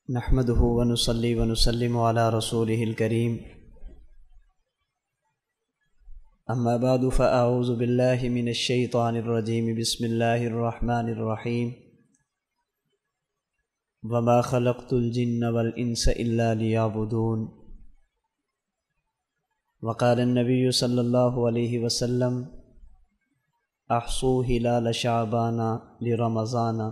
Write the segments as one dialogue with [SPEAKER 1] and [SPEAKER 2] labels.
[SPEAKER 1] نحمده ونصلي ونسلم على رسوله الكريم أما بعد فأعوذ بالله من الشيطان الرجيم بسم الله الرحمن الرحيم وما خلقت الجن والإنس إلا ليعبدون وقال النبي صلى الله عليه وسلم أحصوا هلال شعبان لرمضان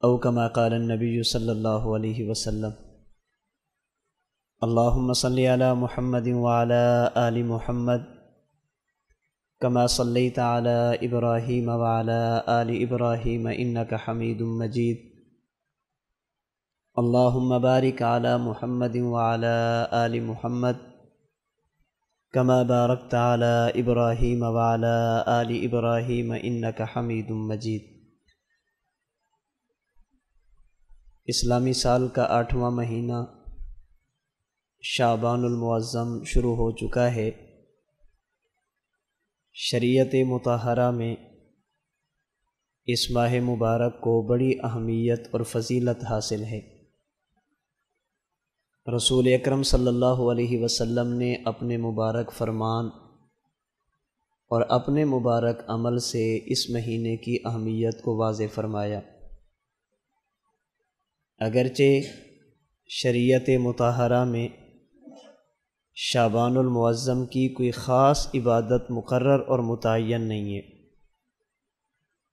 [SPEAKER 1] او كما قال النبي صلی اللہ علیہ وسلم اللهم صل على محمد وعلى آل محمد كما صليت على إبراهيم وعلى آل إبراهيم إنك حميد مجيد اللهم بارك على محمد وعلى آل محمد كما باركت على إبراهيم وعلى آل إبراهيم إنك حميد مجيد۔ اسلامی سال کا 8واں مہینہ شعبان المعظم شروع ہو چکا ہے۔ شریعت مطہرہ میں اس ماہ مبارک کو بڑی اہمیت اور فضیلت حاصل ہے۔ رسول اکرم صلی اللہ علیہ وسلم نے اپنے مبارک فرمان اور اپنے مبارک عمل سے اس مہینے کی اہمیت کو واضح فرمایا۔ اگرچہ شریعت مطہرہ میں شعبان المعظم کی کوئی خاص عبادت مقرر اور متعین نہیں ہے،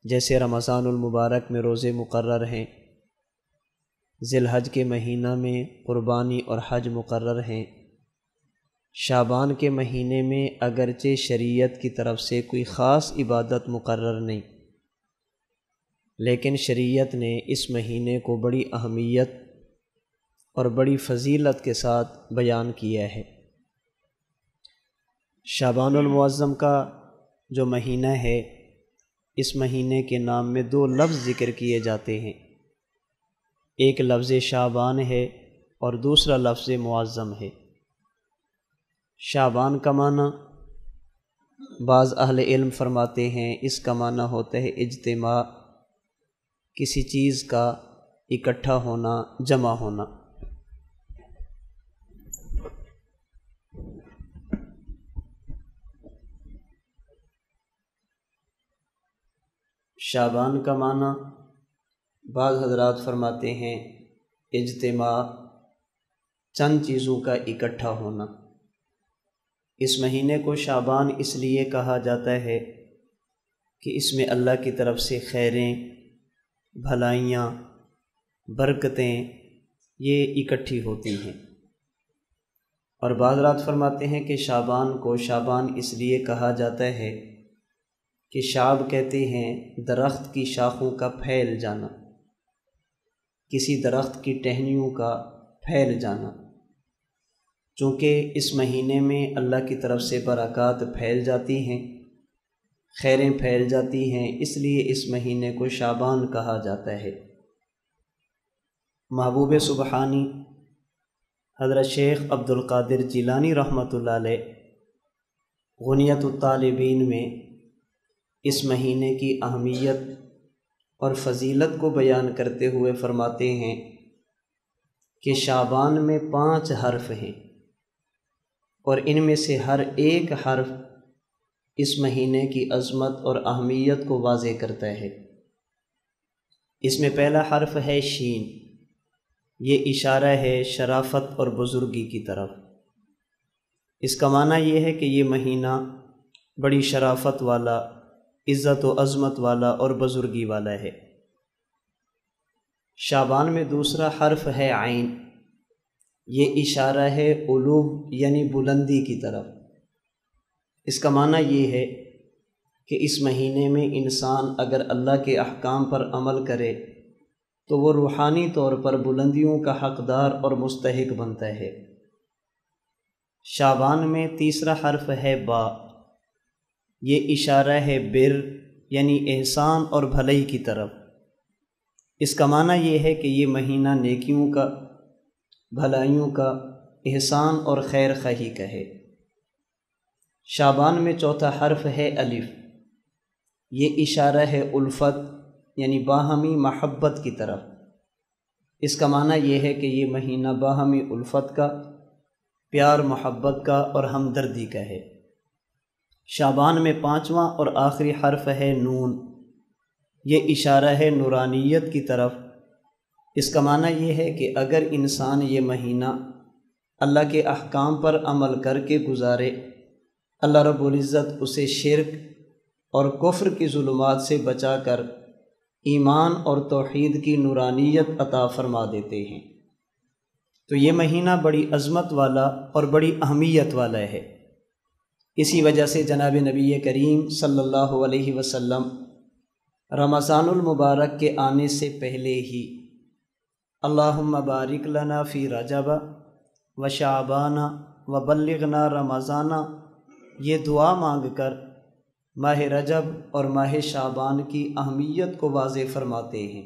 [SPEAKER 1] جیسے رمضان المبارک میں روزے مقرر ہیں، ذی الحج کے مہینہ میں قربانی اور حج مقرر ہیں۔ شعبان کے مہینے میں اگرچہ شریعت کی طرف سے کوئی خاص عبادت مقرر نہیں، لیکن شریعت نے اس مہینے کو بڑی اہمیت اور بڑی فضیلت کے ساتھ بیان کیا ہے۔ شعبان المعظم کا جو مہینہ ہے، اس مہینے کے نام میں 2 لفظ ذکر کیے جاتے ہیں، ایک لفظ شعبان ہے اور دوسرا لفظ معظم ہے۔ شعبان کا معنی بعض اہل علم فرماتے ہیں اس کا معنی ہوتا ہے اجتماع، کسی چیز کا اکٹھا ہونا، جمع ہونا۔ شعبان کا معنی بعض حضرات فرماتے ہیں اجتماع، چند چیزوں کا اکٹھا ہونا۔ اس مہینے کو شعبان اس لیے کہا جاتا ہے کہ اس میں اللہ کی طرف سے خیریں، بھلائیاں، برکتیں یہ اکٹھی ہوتی ہیں۔ اور بعض رات فرماتے ہیں کہ شعبان کو شعبان اس لیے کہا جاتا ہے کہ شعب کہتے ہیں درخت کی شاخوں کا پھیل جانا، کسی درخت کی ٹہنیوں کا پھیل جانا۔ چونکہ اس مہینے میں اللہ کی طرف سے برکات پھیل جاتی ہیں، خیریں پھیل جاتی ہیں، اس لیے اس مہینے کو شعبان کہا جاتا ہے۔ محبوب سبحانی حضرت شیخ عبد القادر جیلانی رحمۃ اللہ علیہ غنیت الطالبین میں اس مہینے کی اہمیت اور فضیلت کو بیان کرتے ہوئے فرماتے ہیں کہ شعبان میں 5 حرف ہیں، اور ان میں سے ہر ایک حرف اس مہینے کی عظمت اور اہمیت کو واضح کرتا ہے۔ اس میں پہلا حرف ہے شین، یہ اشارہ ہے شرافت اور بزرگی کی طرف۔ اس کا معنی یہ ہے کہ یہ مہینہ بڑی شرافت والا، عزت و عظمت والا اور بزرگی والا ہے۔ شعبان میں دوسرا حرف ہے عین، یہ اشارہ ہے علو یعنی بلندی کی طرف۔ اس کا معنی یہ ہے کہ اس مہینے میں انسان اگر اللہ کے احکام پر عمل کرے تو وہ روحانی طور پر بلندیوں کا حقدار اور مستحق بنتا ہے۔ شعبان میں تیسرا حرف ہے با، یہ اشارہ ہے بر یعنی احسان اور بھلائی کی طرف۔ اس کا معنی یہ ہے کہ یہ مہینہ نیکیوں کا، بھلائیوں کا، احسان اور خیر خواہی کا ہے۔ شعبان میں چوتھا حرف ہے الف، یہ اشارہ ہے الفت یعنی باہمی محبت کی طرف۔ اس کا معنی یہ ہے کہ یہ مہینہ باہمی الفت کا، پیار محبت کا اور ہمدردی کا ہے۔ شعبان میں 5واں اور آخری حرف ہے نون، یہ اشارہ ہے نورانیت کی طرف۔ اس کا معنی یہ ہے کہ اگر انسان یہ مہینہ اللہ کے احکام پر عمل کر کے گزارے، اللہ رب العزت اسے شرک اور کفر کی ظلمات سے بچا کر ایمان اور توحید کی نورانیت عطا فرما دیتے ہیں۔ تو یہ مہینہ بڑی عظمت والا اور بڑی اہمیت والا ہے۔ اسی وجہ سے جناب نبی کریم صلی اللہ علیہ وسلم رمضان المبارک کے آنے سے پہلے ہی اللہم بارک لنا فی رجب و شعبان و بلغنا رمضان، یہ دعا مانگ کر ماہ رجب اور ماہ شعبان کی اہمیت کو واضح فرماتے ہیں۔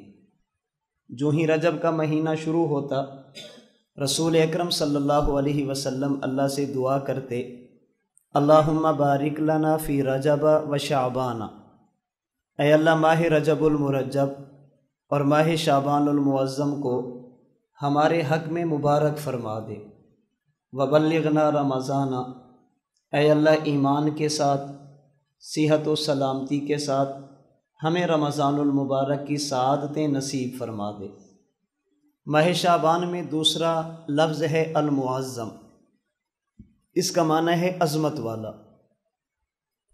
[SPEAKER 1] جو ہی رجب کا مہینہ شروع ہوتا، رسول اکرم صلی اللہ علیہ وسلم اللہ سے دعا کرتے، اللہم بارک لنا فی رجب و شعبان، اے اللہ ماہ رجب المرجب اور ماہ شعبان المعظم کو ہمارے حق میں مبارک فرما دے۔ وبلغنا رمضان، اے اللہ ایمان کے ساتھ، صحت و سلامتی کے ساتھ ہمیں رمضان المبارک کی سعادتیں نصیب فرما دے۔ ماہ شعبان میں دوسرا لفظ ہے المعظم، اس کا معنی ہے عظمت والا،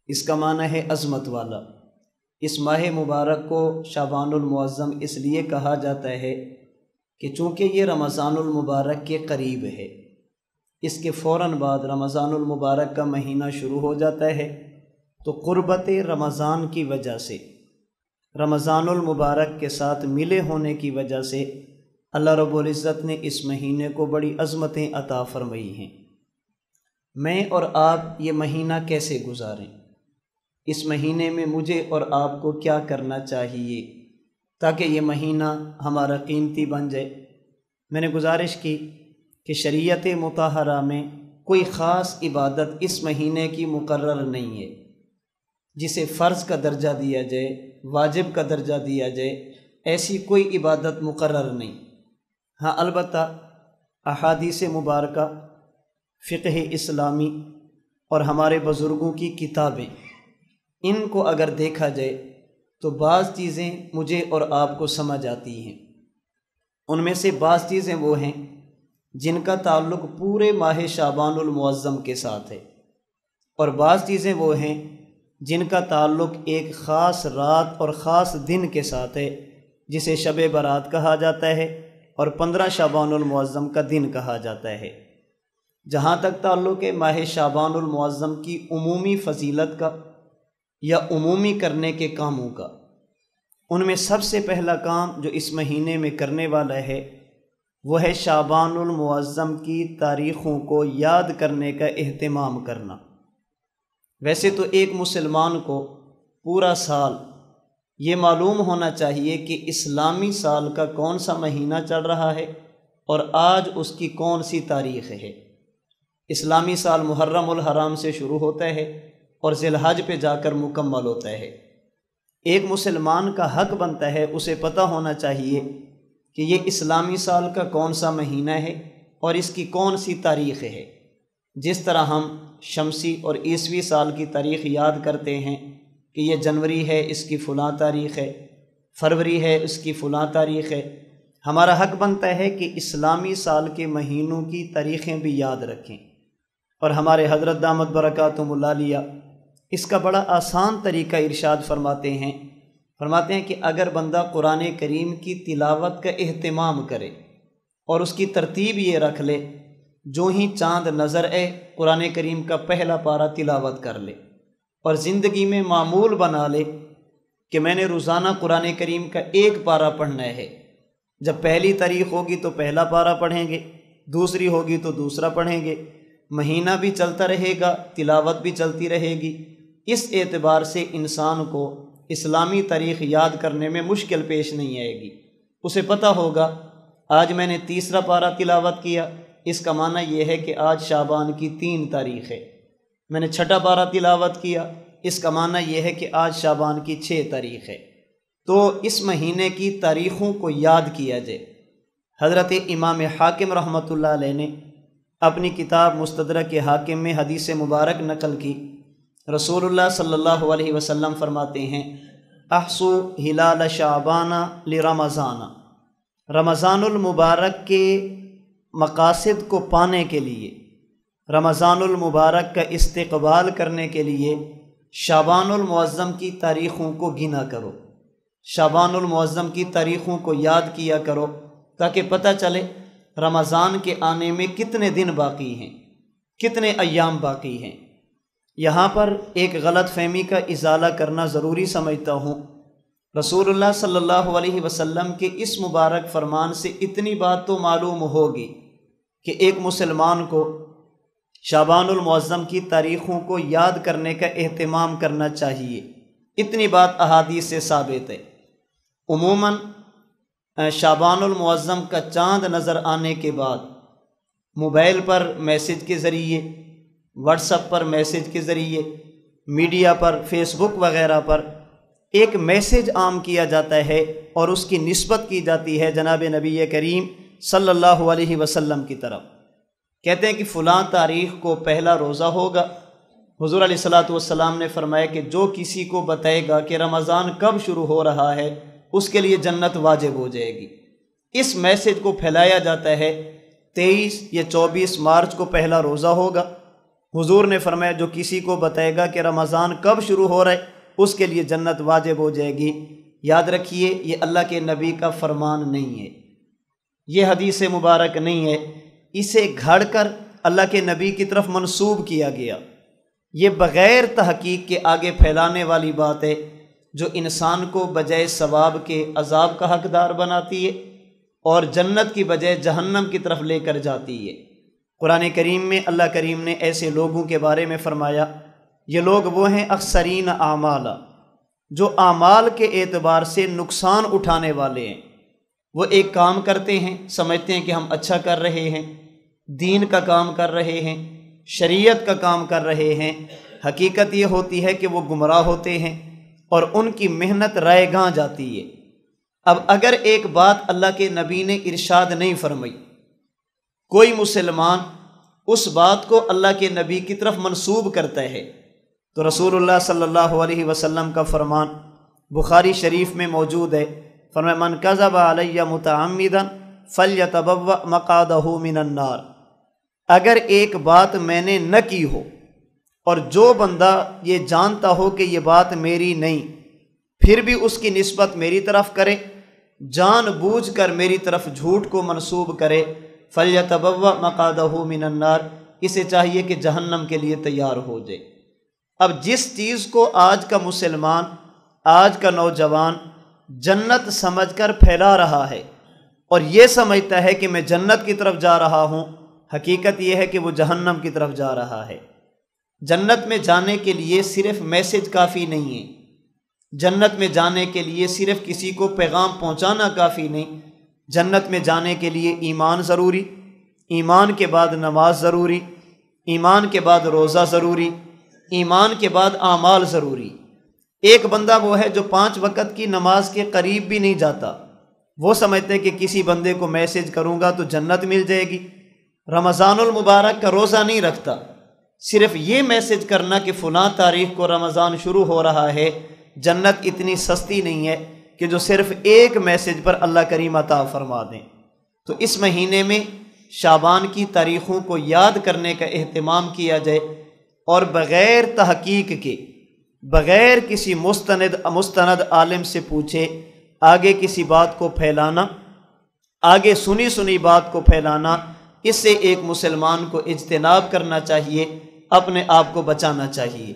[SPEAKER 1] اس کا معنی ہے عظمت والا۔ اس ماہ مبارک کو شعبان المعظم اس لیے کہا جاتا ہے کہ چونکہ یہ رمضان المبارک کے قریب ہے، اس کے فوراً بعد رمضان المبارک کا مہینہ شروع ہو جاتا ہے، تو قربت رمضان کی وجہ سے، رمضان المبارک کے ساتھ ملے ہونے کی وجہ سے اللہ رب العزت نے اس مہینے کو بڑی عظمتیں عطا فرمائی ہیں۔ میں اور آپ یہ مہینہ کیسے گزاریں؟ اس مہینے میں مجھے اور آپ کو کیا کرنا چاہیے تاکہ یہ مہینہ ہمارا قیمتی بن جائے؟ میں نے گزارش کی کہ شریعت مطہرہ میں کوئی خاص عبادت اس مہینے کی مقرر نہیں ہے جسے فرض کا درجہ دیا جائے، واجب کا درجہ دیا جائے، ایسی کوئی عبادت مقرر نہیں۔ ہاں البتہ احادیث مبارکہ، فقہ اسلامی اور ہمارے بزرگوں کی کتابیں، ان کو اگر دیکھا جائے تو بعض چیزیں مجھے اور آپ کو سمجھ آتی ہیں۔ ان میں سے بعض چیزیں وہ ہیں جن کا تعلق پورے ماہ شعبان المعظم کے ساتھ ہے، اور بعض چیزیں وہ ہیں جن کا تعلق ایک خاص رات اور خاص دن کے ساتھ ہے، جسے شب برات کہا جاتا ہے اور 15 شعبان المعظم کا دن کہا جاتا ہے۔ جہاں تک تعلق ہے ماہ شعبان المعظم کی عمومی فضیلت کا یا عمومی کرنے کے کاموں کا، ان میں سب سے پہلا کام جو اس مہینے میں کرنے والا ہے وہ ہے شعبان المعظم کی تاریخوں کو یاد کرنے کا اہتمام کرنا۔ ویسے تو ایک مسلمان کو پورا سال یہ معلوم ہونا چاہیے کہ اسلامی سال کا کون سا مہینہ چل رہا ہے اور آج اس کی کون سی تاریخ ہے۔ اسلامی سال محرم الحرام سے شروع ہوتا ہے اور ذی الحج پہ جا کر مکمل ہوتا ہے۔ ایک مسلمان کا حق بنتا ہے اسے پتہ ہونا چاہیے کہ یہ اسلامی سال کا کون سا مہینہ ہے اور اس کی کون سی تاریخ ہے۔ جس طرح ہم شمسی اور عیسوی سال کی تاریخ یاد کرتے ہیں کہ یہ جنوری ہے، اس کی فلاں تاریخ ہے، فروری ہے، اس کی فلاں تاریخ ہے، ہمارا حق بنتا ہے کہ اسلامی سال کے مہینوں کی تاریخیں بھی یاد رکھیں۔ اور ہمارے حضرت دامت برکاتہم اللہ علیہ اس کا بڑا آسان طریقہ ارشاد فرماتے ہیں کہ اگر بندہ قرآن کریم کی تلاوت کا اہتمام کرے اور اس کی ترتیب یہ رکھ لے، جو ہی چاند نظر آئے قرآن کریم کا پہلا پارہ تلاوت کر لے اور زندگی میں معمول بنا لے کہ میں نے روزانہ قرآن کریم کا ایک پارہ پڑھنا ہے۔ جب پہلی تاریخ ہوگی تو پہلا پارہ پڑھیں گے، دوسری ہوگی تو دوسرا پڑھیں گے، مہینہ بھی چلتا رہے گا، تلاوت بھی چلتی رہے گی۔ اس اعتبار سے انسان کو اسلامی تاریخ یاد کرنے میں مشکل پیش نہیں آئے گی۔ اسے پتہ ہوگا آج میں نے تیسرا پارہ تلاوت کیا، اس کا معنی یہ ہے کہ آج شعبان کی 3 تاریخ ہے۔ میں نے چھٹا پارہ تلاوت کیا، اس کا معنی یہ ہے کہ آج شعبان کی 6 تاریخ ہے۔ تو اس مہینے کی تاریخوں کو یاد کیا جائے، حضرت امام حاکم رحمۃ اللہ علیہ نے اپنی کتاب مستدرک حاکم میں حدیث مبارک نقل کی۔ رسول اللہ صلی اللہ علیہ وسلم فرماتے ہیں احصو ہلال شعبان لرمضان، رمضان المبارک کے مقاصد کو پانے کے لیے، رمضان المبارک کا استقبال کرنے کے لیے شعبان المعظم کی تاریخوں کو گنا کرو، شعبان المعظم کی تاریخوں کو یاد کیا کرو، تاکہ پتہ چلے رمضان کے آنے میں کتنے دن باقی ہیں، کتنے ایام باقی ہیں۔ یہاں پر ایک غلط فہمی کا ازالہ کرنا ضروری سمجھتا ہوں۔ رسول اللہ صلی اللہ علیہ وسلم کے اس مبارک فرمان سے اتنی بات تو معلوم ہوگی کہ ایک مسلمان کو شعبان المعظم کی تاریخوں کو یاد کرنے کا اہتمام کرنا چاہیے، اتنی بات احادیث سے ثابت ہے۔ عموماً شعبان المعظم کا چاند نظر آنے کے بعد موبائل پر میسج کے ذریعے، واٹس ایپ پر میسج کے ذریعے، میڈیا پر، فیس بک وغیرہ پر ایک میسج عام کیا جاتا ہے اور اس کی نسبت کی جاتی ہے جناب نبی کریم صلی اللہ علیہ وسلم کی طرف۔ کہتے ہیں کہ فلاں تاریخ کو پہلا روزہ ہوگا۔ حضور علیہ الصلوۃ والسلام نے فرمایا کہ جو کسی کو بتائے گا کہ رمضان کب شروع ہو رہا ہے اس کے لیے جنت واجب ہو جائے گی۔ اس میسج کو پھیلایا جاتا ہے 23 یا 24 مارچ کو پہلا روزہ ہوگا۔ حضور نے فرمایا جو کسی کو بتائے گا کہ رمضان کب شروع ہو رہا ہے اس کے لیے جنت واجب ہو جائے گی۔ یاد رکھیے یہ اللہ کے نبی کا فرمان نہیں ہے، یہ حدیث مبارک نہیں ہے، اسے گھڑ کر اللہ کے نبی کی طرف منسوب کیا گیا۔ یہ بغیر تحقیق کے آگے پھیلانے والی بات ہے جو انسان کو بجائے ثواب کے عذاب کا حقدار بناتی ہے اور جنت کی بجائے جہنم کی طرف لے کر جاتی ہے۔ قرآن کریم میں اللہ کریم نے ایسے لوگوں کے بارے میں فرمایا یہ لوگ وہ ہیں اکثرین اعمالا، جو اعمال کے اعتبار سے نقصان اٹھانے والے ہیں۔ وہ ایک کام کرتے ہیں، سمجھتے ہیں کہ ہم اچھا کر رہے ہیں، دین کا کام کر رہے ہیں، شریعت کا کام کر رہے ہیں، حقیقت یہ ہوتی ہے کہ وہ گمراہ ہوتے ہیں اور ان کی محنت رائے گاں جاتی ہے۔ اب اگر ایک بات اللہ کے نبی نے ارشاد نہیں فرمائی، کوئی مسلمان اس بات کو اللہ کے نبی کی طرف منسوب کرتا ہے تو رسول اللہ صلی اللہ علیہ وسلم کا فرمان بخاری شریف میں موجود ہے، فرمایا من کذب علی متعمدا فلیتبوأ مقعدہ من النار۔ اگر ایک بات میں نے نہ کی ہو اور جو بندہ یہ جانتا ہو کہ یہ بات میری نہیں پھر بھی اس کی نسبت میری طرف کرے، جان بوجھ کر میری طرف جھوٹ کو منسوب کرے، فلیتبوأ مقعدہ من النار، اسے چاہیے کہ جہنم کے لیے تیار ہو جائے۔ اب جس چیز کو آج کا مسلمان، آج کا نوجوان جنت سمجھ کر پھیلا رہا ہے اور یہ سمجھتا ہے کہ میں جنت کی طرف جا رہا ہوں، حقیقت یہ ہے کہ وہ جہنم کی طرف جا رہا ہے۔ جنت میں جانے کے لیے صرف میسج کافی نہیں ہے، جنت میں جانے کے لیے صرف کسی کو پیغام پہنچانا کافی نہیں، جنت میں جانے کے لیے ایمان ضروری، ایمان کے بعد نماز ضروری، ایمان کے بعد روزہ ضروری، ایمان کے بعد اعمال ضروری۔ ایک بندہ وہ ہے جو 5 وقت کی نماز کے قریب بھی نہیں جاتا، وہ سمجھتے ہیں کہ کسی بندے کو میسج کروں گا تو جنت مل جائے گی، رمضان المبارک کا روزہ نہیں رکھتا، صرف یہ میسج کرنا کہ فلاں تاریخ کو رمضان شروع ہو رہا ہے۔ جنت اتنی سستی نہیں ہے کہ جو صرف ایک میسج پر اللہ کریم عطا فرما دیں۔ تو اس مہینے میں شعبان کی تاریخوں کو یاد کرنے کا اہتمام کیا جائے اور بغیر تحقیق کے، بغیر کسی مستند عالم سے پوچھے آگے کسی بات کو پھیلانا، آگے سنی سنی بات کو پھیلانا، اس سے ایک مسلمان کو اجتناب کرنا چاہیے، اپنے آپ کو بچانا چاہیے۔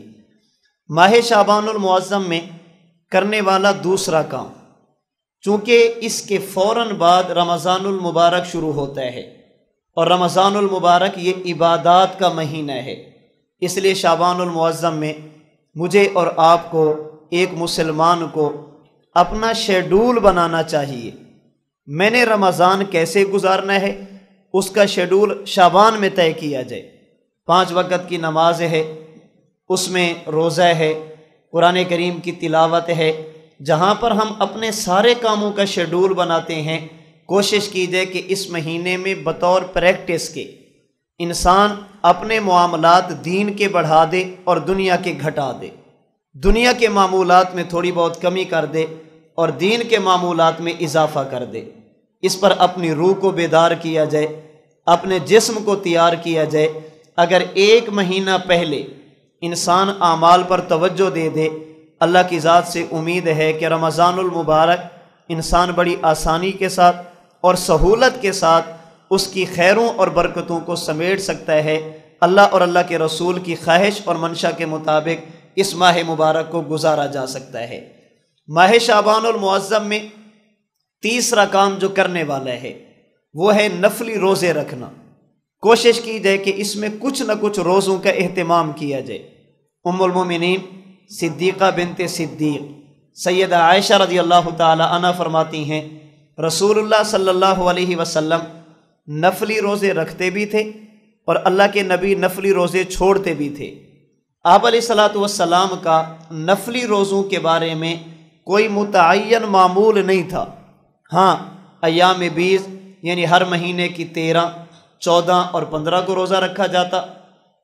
[SPEAKER 1] ماہ شعبان المعظم میں کرنے والا دوسرا کام، چونکہ اس کے فوراً بعد رمضان المبارک شروع ہوتا ہے اور رمضان المبارک یہ عبادات کا مہینہ ہے، اس لیے شعبان المعظم میں مجھے اور آپ کو، ایک مسلمان کو اپنا شیڈول بنانا چاہیے۔ میں نے رمضان کیسے گزارنا ہے اس کا شیڈول شعبان میں طے کیا جائے۔ 5 وقت کی نماز ہے، اس میں روزہ ہے، قرآن کریم کی تلاوت ہے، جہاں پر ہم اپنے سارے کاموں کا شیڈول بناتے ہیں، کوشش کی جائے کہ اس مہینے میں بطور پریکٹس کے انسان اپنے معاملات دین کے بڑھا دے اور دنیا کے گھٹا دے، دنیا کے معمولات میں تھوڑی بہت کمی کر دے اور دین کے معمولات میں اضافہ کر دے۔ اس پر اپنی روح کو بیدار کیا جائے، اپنے جسم کو تیار کیا جائے۔ اگر ایک مہینہ پہلے انسان اعمال پر توجہ دے دے، اللہ کی ذات سے امید ہے کہ رمضان المبارک انسان بڑی آسانی کے ساتھ اور سہولت کے ساتھ اس کی خیروں اور برکتوں کو سمیٹ سکتا ہے۔ اللہ اور اللہ کے رسول کی خواہش اور منشا کے مطابق اس ماہ مبارک کو گزارا جا سکتا ہے۔ ماہ شعبان المعظم میں تیسرا کام جو کرنے والا ہے وہ ہے نفلی روزے رکھنا۔ کوشش کی جائے کہ اس میں کچھ نہ کچھ روزوں کا اہتمام کیا جائے۔ ام المومنین صدیقہ بنت صدیق سیدہ عائشہ رضی اللہ تعالی عنہ فرماتی ہیں رسول اللہ صلی اللہ علیہ وسلم نفلی روزے رکھتے بھی تھے اور اللہ کے نبی نفلی روزے چھوڑتے بھی تھے۔ آپ علیہ الصلاۃ والسلام کا نفلی روزوں کے بارے میں کوئی متعین معمول نہیں تھا۔ ہاں، ایام بیض یعنی ہر مہینے کی 13، 14 اور 15 کو روزہ رکھا جاتا۔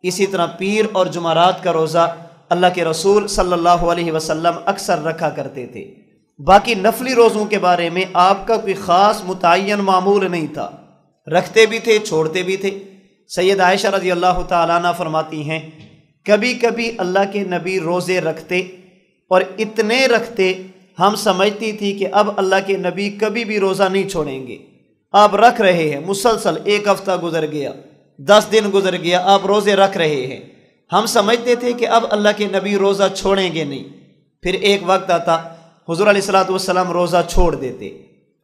[SPEAKER 1] اسی طرح پیر اور جمعرات کا روزہ اللہ کے رسول صلی اللہ علیہ وسلم اکثر رکھا کرتے تھے۔ باقی نفلی روزوں کے بارے میں آپ کا کوئی خاص متعین معمول نہیں تھا، رکھتے بھی تھے چھوڑتے بھی تھے۔ سید عائشہ رضی اللہ تعالیٰ عنہ فرماتی ہیں کبھی کبھی اللہ کے نبی روزے رکھتے اور اتنے رکھتے ہم سمجھتی تھی کہ اب اللہ کے نبی کبھی بھی روزہ نہیں چھوڑیں گے۔ آپ رکھ رہے ہیں مسلسل، 1 ہفتہ گزر گیا، 10 دن گزر گیا، آپ روزے رکھ رہے ہیں۔ ہم سمجھتے تھے کہ اب اللہ کے نبی روزہ چھوڑیں گے نہیں۔ پھر ایک وقت آتا حضور علیہ الصلوۃ والسلام روزہ چھوڑ دیتے،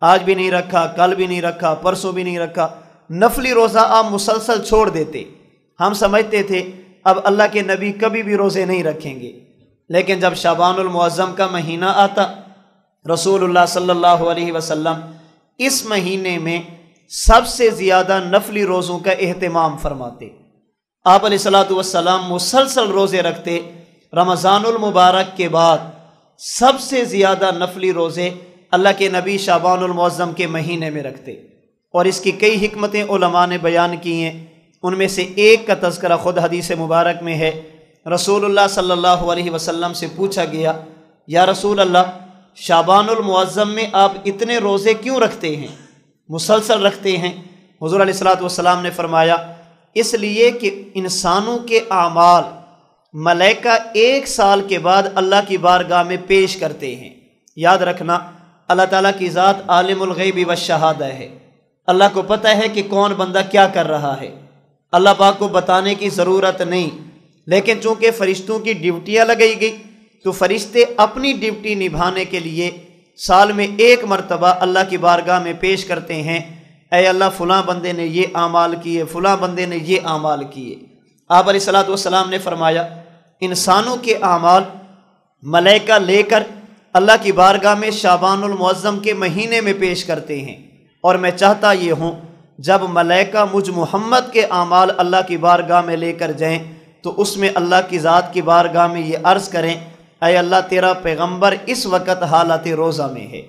[SPEAKER 1] آج بھی نہیں رکھا، کل بھی نہیں رکھا، پرسوں بھی نہیں رکھا، نفلی روزہ آپ مسلسل چھوڑ دیتے۔ ہم سمجھتے تھے اب اللہ کے نبی کبھی بھی روزے نہیں رکھیں گے۔ لیکن جب شعبان المعظم کا مہینہ آتا رسول اللہ صلی اللہ علیہ وسلم اس مہینے میں سب سے زیادہ نفلی روزوں کا اہتمام فرماتے۔ آپ علیہ الصلوۃ والسلام مسلسل روزے رکھتے۔ رمضان المبارک کے بعد سب سے زیادہ نفلی روزے اللہ کے نبی شعبان المعظم کے مہینے میں رکھتے، اور اس کی کئی حکمتیں علماء نے بیان کی ہیں۔ ان میں سے ایک کا تذکرہ خود حدیث مبارک میں ہے۔ رسول اللہ صلی اللہ علیہ وسلم سے پوچھا گیا یا رسول اللہ شعبان المعظم میں آپ اتنے روزے کیوں رکھتے ہیں، مسلسل رکھتے ہیں؟ حضور علیہ الصلوۃ والسلام نے فرمایا اس لیے کہ انسانوں کے اعمال ملائکہ 1 سال کے بعد اللہ کی بارگاہ میں پیش کرتے ہیں۔ یاد رکھنا اللہ تعالیٰ کی ذات عالم الغیب والشہادہ ہے، اللہ کو پتہ ہے کہ کون بندہ کیا کر رہا ہے۔ اللہ پاک کو بتانے کی ضرورت نہیں، لیکن چونکہ فرشتوں کی ڈیوٹیاں لگائی گئی تو فرشتے اپنی ڈیوٹی نبھانے کے لیے سال میں 1 مرتبہ اللہ کی بارگاہ میں پیش کرتے ہیں، اے اللہ فلاں بندے نے یہ اعمال کیے، فلاں بندے نے یہ اعمال کیے۔ آپ علیہ الصلوۃ والسلام نے فرمایا انسانوں کے اعمال ملائکہ لے کر اللہ کی بارگاہ میں شعبان المعظم کے مہینے میں پیش کرتے ہیں، اور میں چاہتا یہ ہوں جب ملائکہ مجھ محمد کے اعمال اللہ کی بارگاہ میں لے کر جائیں تو اس میں اللہ کی ذات کی بارگاہ میں یہ عرض کریں اے اللہ تیرا پیغمبر اس وقت حالت روزہ میں ہے،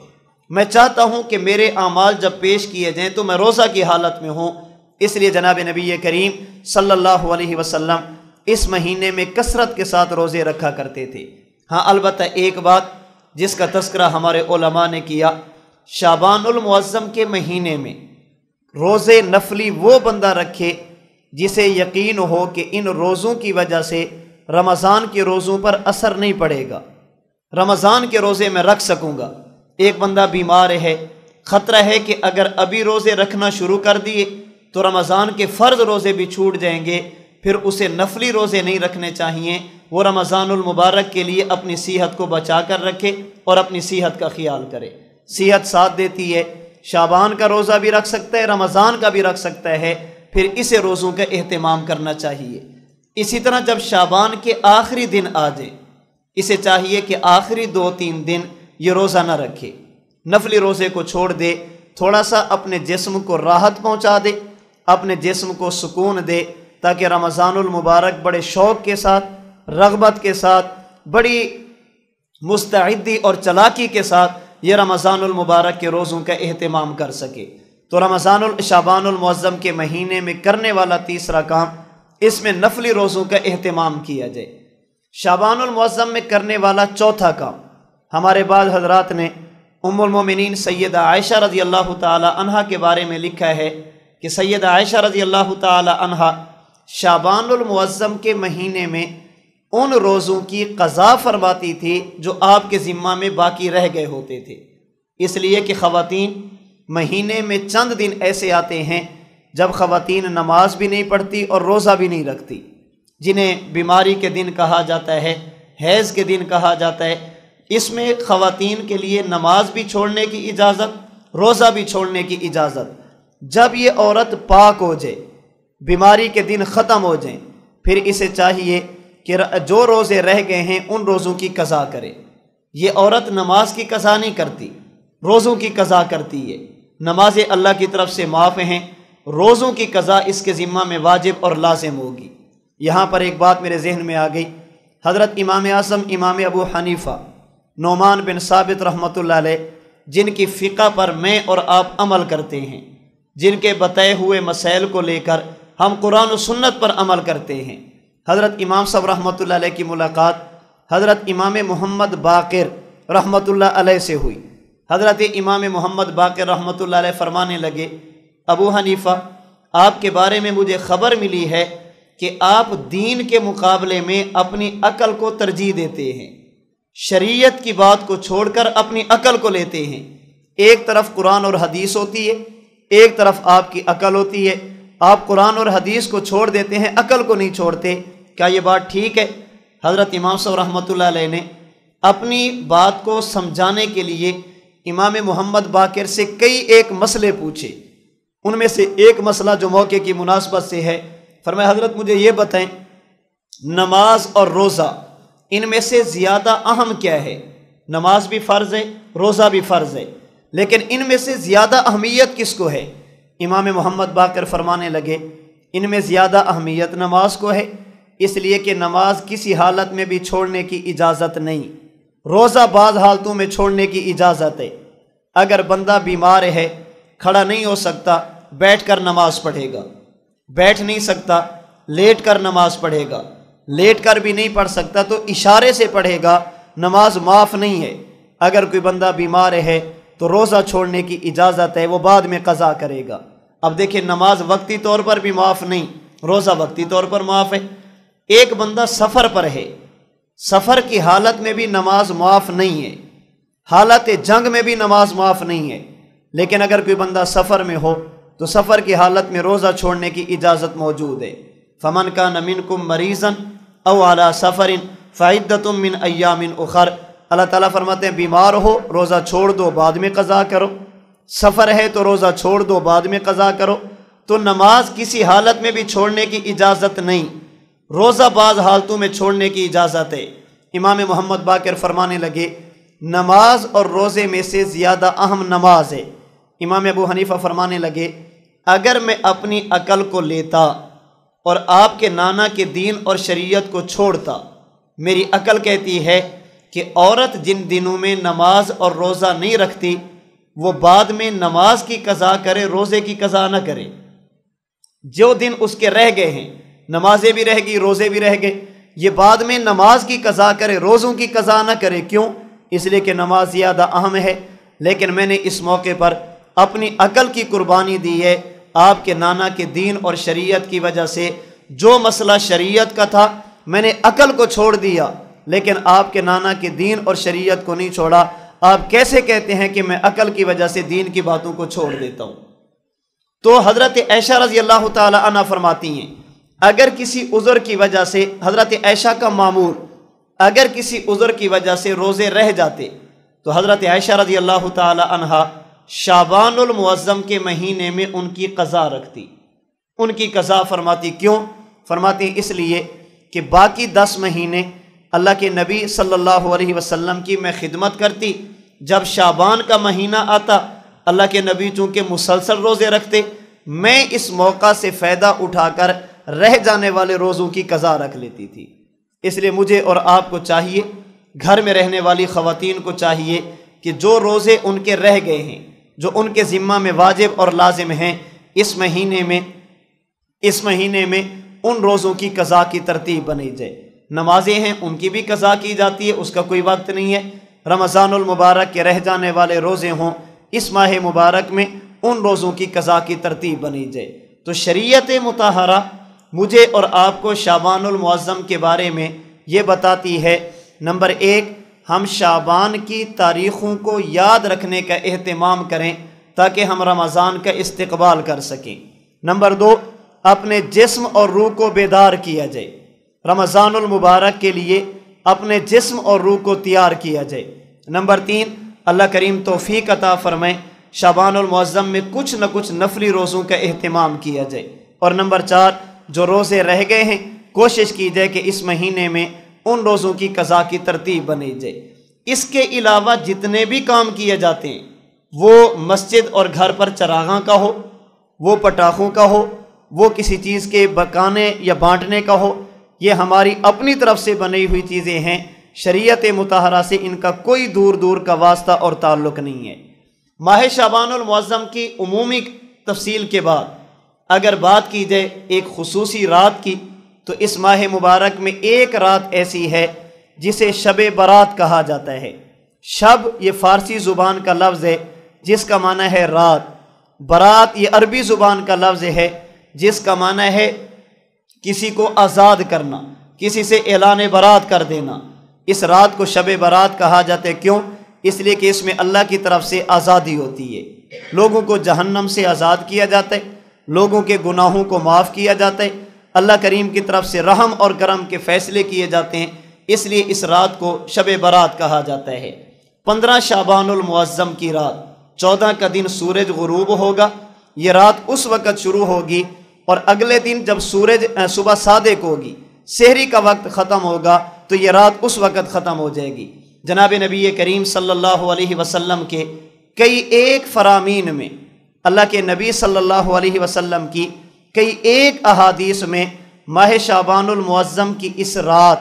[SPEAKER 1] میں چاہتا ہوں کہ میرے اعمال جب پیش کیے جائیں تو میں روزہ کی حالت میں ہوں۔ اس لیے جناب نبی کریم صلی اللہ علیہ وسلم اس مہینے میں کثرت کے ساتھ روزے رکھا کرتے تھے۔ ہاں البتہ ایک بات جس کا تذکرہ ہمارے علماء نے کیا، شعبان المعظم کے مہینے میں روزے نفلی وہ بندہ رکھے جسے یقین ہو کہ ان روزوں کی وجہ سے رمضان کے روزوں پر اثر نہیں پڑے گا، رمضان کے روزے میں رکھ سکوں گا۔ ایک بندہ بیمار ہے، خطرہ ہے کہ اگر ابھی روزے رکھنا شروع کر دیے تو رمضان کے فرض روزے بھی چھوٹ جائیں گے، پھر اسے نفلی روزے نہیں رکھنے چاہیے۔ وہ رمضان المبارک کے لیے اپنی صحت کو بچا کر رکھے اور اپنی صحت کا خیال کرے۔ صحت ساتھ دیتی ہے، شعبان کا روزہ بھی رکھ سکتا ہے، رمضان کا بھی رکھ سکتا ہے، پھر اسے روزوں کا اہتمام کرنا چاہیے۔ اسی طرح جب شعبان کے آخری دن آ جائے اسے چاہیے کہ آخری 2-3 دن یہ روزہ نہ رکھے، نفلی روزے کو چھوڑ دے، تھوڑا سا اپنے جسم کو راحت پہنچا دے، اپنے جسم کو سکون دے، تاکہ رمضان المبارک بڑے شوق کے ساتھ، رغبت کے ساتھ، بڑی مستعدی اور چلاکی کے ساتھ یہ رمضان المبارک کے روزوں کا اہتمام کر سکے۔ تو شعبان المعظم کے مہینے میں کرنے والا تیسرا کام، اس میں نفلی روزوں کا اہتمام کیا جائے۔ شعبان المعظم میں کرنے والا چوتھا کام، ہمارے بعض حضرات نے ام المومنین سیدہ عائشہ رضی اللہ تعالی عنہا کے بارے میں لکھا ہے کہ سیدہ عائشہ رضی اللہ تعالی عنہا شعبان المعظم کے مہینے میں ان روزوں کی قضا فرماتی تھی جو آپ کے ذمہ میں باقی رہ گئے ہوتے تھے، اس لیے کہ خواتین مہینے میں چند دن ایسے آتے ہیں جب خواتین نماز بھی نہیں پڑھتی اور روزہ بھی نہیں رکھتی، جنہیں بیماری کے دن کہا جاتا ہے، حیض کے دن کہا جاتا ہے۔ اس میں خواتین کے لیے نماز بھی چھوڑنے کی اجازت، روزہ بھی چھوڑنے کی اجازت۔ جب یہ عورت پاک ہو جائے، بیماری کے دن ختم ہو جائیں، پھر اسے چاہیے کہ جو روزے رہ گئے ہیں ان روزوں کی قضا کرے۔ یہ عورت نماز کی قضا نہیں کرتی، روزوں کی قضا کرتی ہے۔ نمازیں اللہ کی طرف سے معاف ہیں، روزوں کی قضا اس کے ذمہ میں واجب اور لازم ہوگی۔ یہاں پر ایک بات میرے ذہن میں آ گئی، حضرت امام اعظم امام ابو حنیفہ نعمان بن ثابت رحمۃ اللہ علیہ، جن کی فقہ پر میں اور آپ عمل کرتے ہیں، جن کے بتائے ہوئے مسائل کو لے کر ہم قرآن و سنت پر عمل کرتے ہیں، حضرت امام صاحب رحمۃ اللہ علیہ کی ملاقات حضرت امام محمد باقر رحمۃ اللہ علیہ سے ہوئی۔ حضرت امام محمد باقر رحمۃ اللہ علیہ فرمانے لگے، ابو حنیفہ آپ کے بارے میں مجھے خبر ملی ہے کہ آپ دین کے مقابلے میں اپنی عقل کو ترجیح دیتے ہیں، شریعت کی بات کو چھوڑ کر اپنی عقل کو لیتے ہیں۔ ایک طرف قرآن اور حدیث ہوتی ہے، ایک طرف آپ کی عقل ہوتی ہے، آپ قرآن اور حدیث کو چھوڑ دیتے ہیں، عقل کو نہیں چھوڑتے، کیا یہ بات ٹھیک ہے؟ حضرت امام صاحب رحمۃ اللہ علیہ نے اپنی بات کو سمجھانے کے لیے امام محمد باقر سے کئی ایک مسئلے پوچھے۔ ان میں سے ایک مسئلہ جو موقع کی مناسبت سے ہے، فرمایا حضرت مجھے یہ بتائیں، نماز اور روزہ ان میں سے زیادہ اہم کیا ہے؟ نماز بھی فرض ہے، روزہ بھی فرض ہے، لیکن ان میں سے زیادہ اہمیت کس کو ہے؟ امام محمد باقر فرمانے لگے، ان میں زیادہ اہمیت نماز کو ہے، اس لیے کہ نماز کسی حالت میں بھی چھوڑنے کی اجازت نہیں، روزہ بعض حالتوں میں چھوڑنے کی اجازت ہے۔ اگر بندہ بیمار ہے، کھڑا نہیں ہو سکتا، بیٹھ کر نماز پڑھے گا، بیٹھ نہیں سکتا، لیٹ کر نماز پڑھے گا، لیٹ کر بھی نہیں پڑھ سکتا تو اشارے سے پڑھے گا، نماز معاف نہیں ہے۔ اگر کوئی بندہ بیمار ہے تو روزہ چھوڑنے کی اجازت ہے، وہ بعد میں قضا کرے گا۔ اب دیکھیں، نماز وقتی طور پر بھی معاف نہیں، روزہ وقتی طور پر معاف ہے۔ ایک بندہ سفر پر ہے، سفر کی حالت میں بھی نماز معاف نہیں ہے، حالت جنگ میں بھی نماز معاف نہیں ہے، لیکن اگر کوئی بندہ سفر میں ہو تو سفر کی حالت میں روزہ چھوڑنے کی اجازت موجود ہے۔ فمن کان منکم مریضا او علی سفر فعدۃ من ایام اخر، اللہ تعالیٰ فرماتے ہیں بیمار ہو روزہ چھوڑ دو، بعد میں قضا کرو، سفر ہے تو روزہ چھوڑ دو، بعد میں قضا کرو۔ تو نماز کسی حالت میں بھی چھوڑنے کی اجازت نہیں، روزہ بعض حالتوں میں چھوڑنے کی اجازت ہے۔ امام محمد باقر فرمانے لگے، نماز اور روزے میں سے زیادہ اہم نماز ہے۔ امام ابو حنیفہ فرمانے لگے، اگر میں اپنی عقل کو لیتا اور آپ کے نانا کے دین اور شریعت کو چھوڑتا، میری عقل کہتی ہے کہ عورت جن دنوں میں نماز اور روزہ نہیں رکھتی وہ بعد میں نماز کی قضا کرے، روزے کی قضا نہ کرے۔ جو دن اس کے رہ گئے ہیں، نمازیں بھی رہ گئی، روزے بھی رہ گئے، یہ بعد میں نماز کی قضا کرے، روزوں کی قضا نہ کرے۔ کیوں؟ اس لیے کہ نماز زیادہ اہم ہے۔ لیکن میں نے اس موقع پر اپنی عقل کی قربانی دی ہے، آپ کے نانا کے دین اور شریعت کی وجہ سے جو مسئلہ شریعت کا تھا میں نے عقل کو چھوڑ دیا، لیکن آپ کے نانا کے دین اور شریعت کو نہیں چھوڑا۔ آپ کیسے کہتے ہیں کہ میں عقل کی وجہ سے دین کی باتوں کو چھوڑ دیتا ہوں؟ تو حضرت عائشہ رضی اللہ تعالی عنہ فرماتی ہیں، اگر کسی عذر کی وجہ سے، حضرت عائشہ کا معمول، اگر کسی عذر کی وجہ سے روزے رہ جاتے تو حضرت عائشہ رضی اللہ تعالی عنہ شعبان المعظم کے مہینے میں ان کی قضا رکھتی، ان کی قضا فرماتی۔ کیوں؟ فرماتی اس لیے کہ باقی 10 مہینے اللہ کے نبی صلی اللہ علیہ وسلم کی میں خدمت کرتی، جب شعبان کا مہینہ آتا اللہ کے نبی چونکہ مسلسل روزے رکھتے، میں اس موقع سے فائدہ اٹھا کر رہ جانے والے روزوں کی قضا رکھ لیتی تھی۔ اس لیے مجھے اور آپ کو چاہیے، گھر میں رہنے والی خواتین کو چاہیے کہ جو روزے ان کے رہ گئے ہیں جو ان کے ذمہ میں واجب اور لازم ہیں، اس مہینے میں ان روزوں کی قضا کی ترتیب بنائی جائے۔ نمازیں ہیں ان کی بھی قضا کی جاتی ہے، اس کا کوئی وقت نہیں ہے۔ رمضان المبارک کے رہ جانے والے روزے ہوں، اس ماہ مبارک میں ان روزوں کی قضا کی ترتیب بنائی جائے۔ تو شریعت مطہرہ مجھے اور آپ کو شعبان المعظم کے بارے میں یہ بتاتی ہے، نمبر 1، ہم شعبان کی تاریخوں کو یاد رکھنے کا اہتمام کریں تاکہ ہم رمضان کا استقبال کر سکیں۔ نمبر 2، اپنے جسم اور روح کو بیدار کیا جائے، رمضان المبارک کے لیے اپنے جسم اور روح کو تیار کیا جائے۔ نمبر 3، اللہ کریم توفیق عطا فرمائے شعبان المعظم میں کچھ نہ کچھ نفلی روزوں کا اہتمام کیا جائے۔ اور نمبر 4، جو روزے رہ گئے ہیں کوشش کی جائے کہ اس مہینے میں ان روزوں کی قضا کی ترتیب بنائی جائے۔ اس کے علاوہ جتنے بھی کام کیے جاتے ہیں، وہ مسجد اور گھر پر چراغاں کا ہو، وہ پٹاخوں کا ہو، وہ کسی چیز کے بکانے یا بانٹنے کا ہو، یہ ہماری اپنی طرف سے بنی ہوئی چیزیں ہیں، شریعت مطہرہ سے ان کا کوئی دور دور کا واسطہ اور تعلق نہیں ہے۔ ماہ شعبان المعظم کی عمومی تفصیل کے بعد اگر بات کی جائے ایک خصوصی رات کی، تو اس ماہ مبارک میں ایک رات ایسی ہے جسے شب برات کہا جاتا ہے۔ شب یہ فارسی زبان کا لفظ ہے جس کا معنی ہے رات، برات یہ عربی زبان کا لفظ ہے جس کا معنی ہے کسی کو آزاد کرنا، کسی سے اعلان برات کر دینا۔ اس رات کو شب برات کہا جاتا ہے، کیوں؟ اس لیے کہ اس میں اللہ کی طرف سے آزادی ہوتی ہے، لوگوں کو جہنم سے آزاد کیا جاتا ہے، لوگوں کے گناہوں کو معاف کیا جاتا ہے، اللہ کریم کی طرف سے رحم اور کرم کے فیصلے کیے جاتے ہیں، اس لیے اس رات کو شب برات کہا جاتا ہے۔ 15 شعبان المعظم کی رات 14 کا دن سورج غروب ہوگا، یہ رات اس وقت شروع ہوگی اور اگلے دن جب سورج صبح صادق ہوگی، سحری کا وقت ختم ہوگا تو یہ رات اس وقت ختم ہو جائے گی۔ جناب نبی کریم صلی اللہ علیہ وسلم کے کئی ایک فرامین میں، اللہ کے نبی صلی اللہ علیہ وسلم کی کئی ایک احادیث میں ماہ شعبان المعظم کی اس رات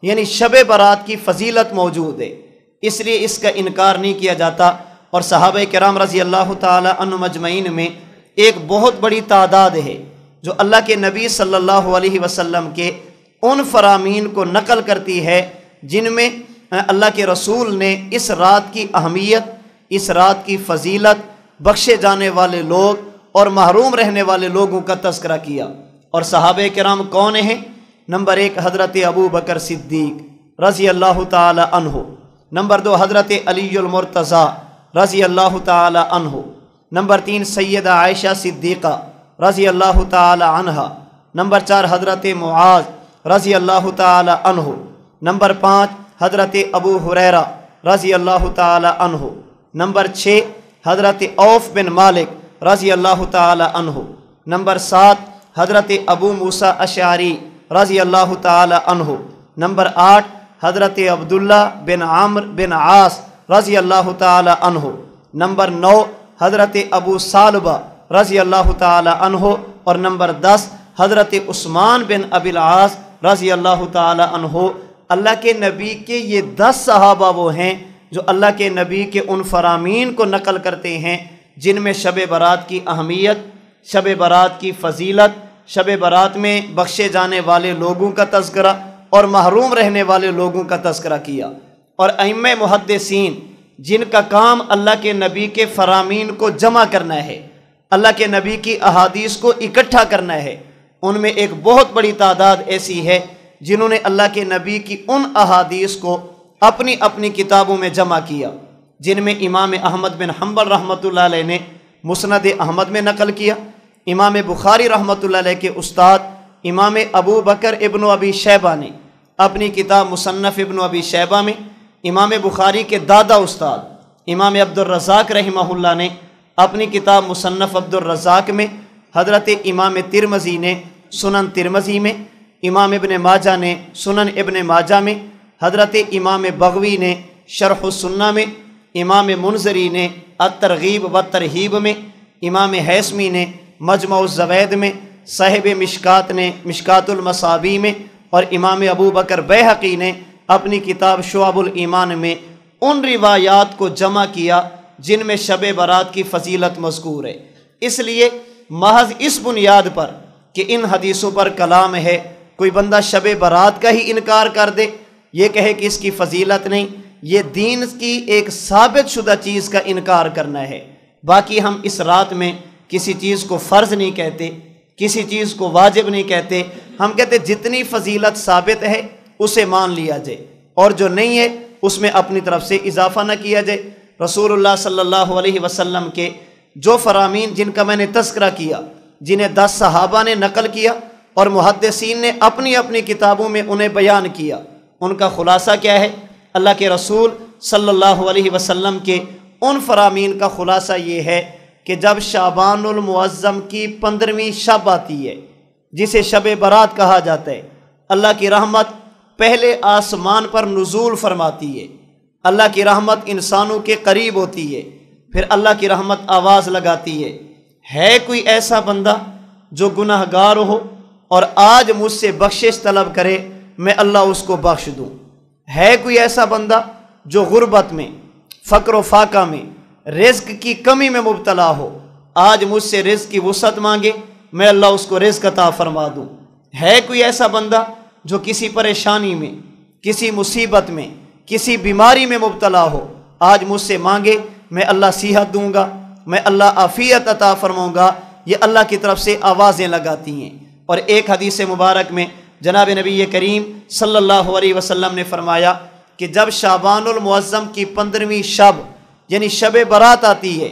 [SPEAKER 1] یعنی شب برات کی فضیلت موجود ہے، اس لیے اس کا انکار نہیں کیا جاتا۔ اور صحابہ کرام رضی اللہ تعالی عنہم اجمعین میں ایک بہت بڑی تعداد ہے جو اللہ کے نبی صلی اللہ علیہ وسلم کے ان فرامین کو نقل کرتی ہے جن میں اللہ کے رسول نے اس رات کی اہمیت، اس رات کی فضیلت، بخشے جانے والے لوگ اور محروم رہنے والے لوگوں کا تذکرہ کیا۔ اور صحابہ کرام کون ہیں؟ نمبر 1 حضرت ابو بکر صدیق رضی اللہ تعالی عنہ، نمبر 2 حضرت علی المرتضیٰ رضی اللہ تعالی عنہ، نمبر 3 سیدہ عائشہ صدیقہ رضی اللہ تعالی عنہ، نمبر 4 حضرت معاذ رضی اللہ تعالی عنہ، نمبر 5 حضرت ابو ہریرہ رضی اللہ تعالی عنہ، نمبر 6 حضرت عوف بن مالک رضی اللہ تعالی عنہ، نمبر 7 حضرت ابو موسیٰ اشعری رضی اللہ تعالی عنہ، نمبر 8 حضرت عبداللہ بن عمرو بن عاص رضی اللہ تعالی عنہ، نمبر 9 حضرت ابو ثعلبہ رضی اللہ تعالی عنہ، اور نمبر 10 حضرت عثمان بن ابی العاص رضی اللہ تعالی عنہ۔ اللہ کے نبی کے یہ 10 صحابہ وہ ہیں جو اللہ کے نبی کے ان فرامین کو نقل کرتے ہیں جن میں شب برات کی اہمیت، شب برات کی فضیلت، شب برات میں بخشے جانے والے لوگوں کا تذکرہ اور محروم رہنے والے لوگوں کا تذکرہ کیا۔ اور ائمہ محدثین جن کا کام اللہ کے نبی کے فرامین کو جمع کرنا ہے، اللہ کے نبی کی احادیث کو اکٹھا کرنا ہے، ان میں ایک بہت بڑی تعداد ایسی ہے جنہوں نے اللہ کے نبی کی ان احادیث کو اپنی اپنی کتابوں میں جمع کیا، جن میں امام احمد بن حنبل رحمۃ اللہ علیہ نے مسند احمد میں نقل کیا، امام بخاری رحمۃ اللہ علیہ کے استاد امام ابو بکر ابن ابی شیبہ نے اپنی کتاب مصنف ابن ابی شیبہ میں، امام بخاری کے دادا استاد امام عبد الرزاق رحمہ اللہ نے اپنی کتاب مصنف عبد الرزاق میں، حضرت امام ترمذی نے سنن ترمذی میں، امام ابن ماجہ نے سنن ابن ماجہ میں، حضرت امام بغوی نے شرح السنہ میں، امام منذری نے الترغیب والترہیب میں، امام حیثمی نے مجمع الزوید میں، صاحب مشکات نے مشکات المصابیح میں، اور امام ابو بکر بیہقی نے اپنی کتاب شعب الایمان میں ان روایات کو جمع کیا جن میں شب برات کی فضیلت مذکور ہے۔ اس لیے محض اس بنیاد پر کہ ان حدیثوں پر کلام ہے، کوئی بندہ شب برات کا ہی انکار کر دے، یہ کہے کہ اس کی فضیلت نہیں، یہ دین کی ایک ثابت شدہ چیز کا انکار کرنا ہے۔ باقی ہم اس رات میں کسی چیز کو فرض نہیں کہتے، کسی چیز کو واجب نہیں کہتے، ہم کہتے جتنی فضیلت ثابت ہے اسے مان لیا جائے، اور جو نہیں ہے اس میں اپنی طرف سے اضافہ نہ کیا جائے۔ رسول اللہ صلی اللہ علیہ وسلم کے جو فرامین جن کا میں نے تذکرہ کیا، جنہیں 10 صحابہ نے نقل کیا اور محدثین نے اپنی اپنی کتابوں میں انہیں بیان کیا، ان کا خلاصہ کیا ہے؟ اللہ کے رسول صلی اللہ علیہ وسلم کے ان فرامین کا خلاصہ یہ ہے کہ جب شعبان المعظم کی 15ویں شب آتی ہے، جسے شب برات کہا جاتا ہے، اللہ کی رحمت پہلے آسمان پر نزول فرماتی ہے، اللہ کی رحمت انسانوں کے قریب ہوتی ہے، پھر اللہ کی رحمت آواز لگاتی ہے کوئی ایسا بندہ جو گناہ گار ہو اور آج مجھ سے بخشش طلب کرے، میں اللہ اس کو بخش دوں؟ ہے کوئی ایسا بندہ جو غربت میں، فقر و فاقہ میں، رزق کی کمی میں مبتلا ہو، آج مجھ سے رزق کی وسعت مانگے، میں اللہ اس کو رزق عطا فرما دوں؟ ہے کوئی ایسا بندہ جو کسی پریشانی میں، کسی مصیبت میں، کسی بیماری میں مبتلا ہو، آج مجھ سے مانگے، میں اللہ صحت دوں گا، میں اللہ عافیت عطا فرماؤں گا؟ یہ اللہ کی طرف سے آوازیں لگاتی ہیں۔ اور ایک حدیث مبارک میں جناب نبی کریم صلی اللہ علیہ وسلم نے فرمایا کہ جب شعبان المعظم کی 15ویں شب یعنی شب برات آتی ہے،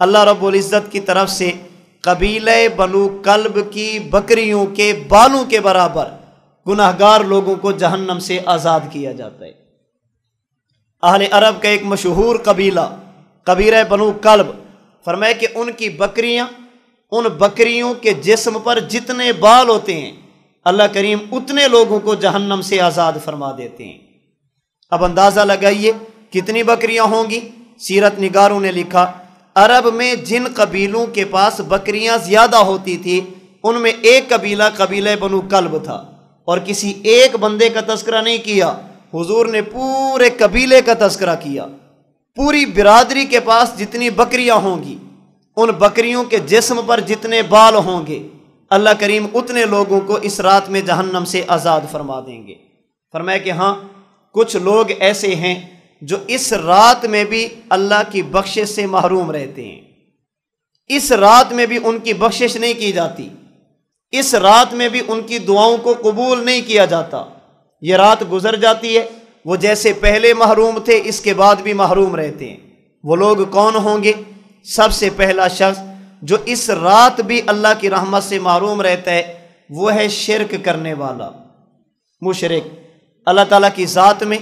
[SPEAKER 1] اللہ رب العزت کی طرف سے قبیلہ بنو کلب کی بکریوں کے بالوں کے برابر گناہ گار لوگوں کو جہنم سے آزاد کیا جاتا ہے۔ اہل عرب کا ایک مشہور قبیلہ بنو کلب، فرمایا کہ ان کی بکریاں، ان بکریوں کے جسم پر جتنے بال ہوتے ہیں اللہ کریم اتنے لوگوں کو جہنم سے آزاد فرما دیتے ہیں۔ اب اندازہ لگائیے کتنی بکریاں ہوں گی؟ سیرت نگاروں نے لکھا عرب میں جن قبیلوں کے پاس بکریاں زیادہ ہوتی تھی ان میں ایک قبیلہ بنو کلب تھا، اور کسی ایک بندے کا تذکرہ نہیں کیا، حضور نے پورے قبیلے کا تذکرہ کیا۔ پوری برادری کے پاس جتنی بکریاں ہوں گی، ان بکریوں کے جسم پر جتنے بال ہوں گے، اللہ کریم اتنے لوگوں کو اس رات میں جہنم سے آزاد فرما دیں گے۔ فرمایا کہ ہاں کچھ لوگ ایسے ہیں جو اس رات میں بھی اللہ کی بخشش سے محروم رہتے ہیں، اس رات میں بھی ان کی بخشش نہیں کی جاتی، اس رات میں بھی ان کی دعاؤں کو قبول نہیں کیا جاتا۔ یہ رات گزر جاتی ہے، وہ جیسے پہلے محروم تھے اس کے بعد بھی محروم رہتے ہیں۔ وہ لوگ کون ہوں گے؟ سب سے پہلا شخص جو اس رات بھی اللہ کی رحمت سے محروم رہتا ہے وہ ہے شرک کرنے والا، مشرک۔ اللہ تعالیٰ کی ذات میں،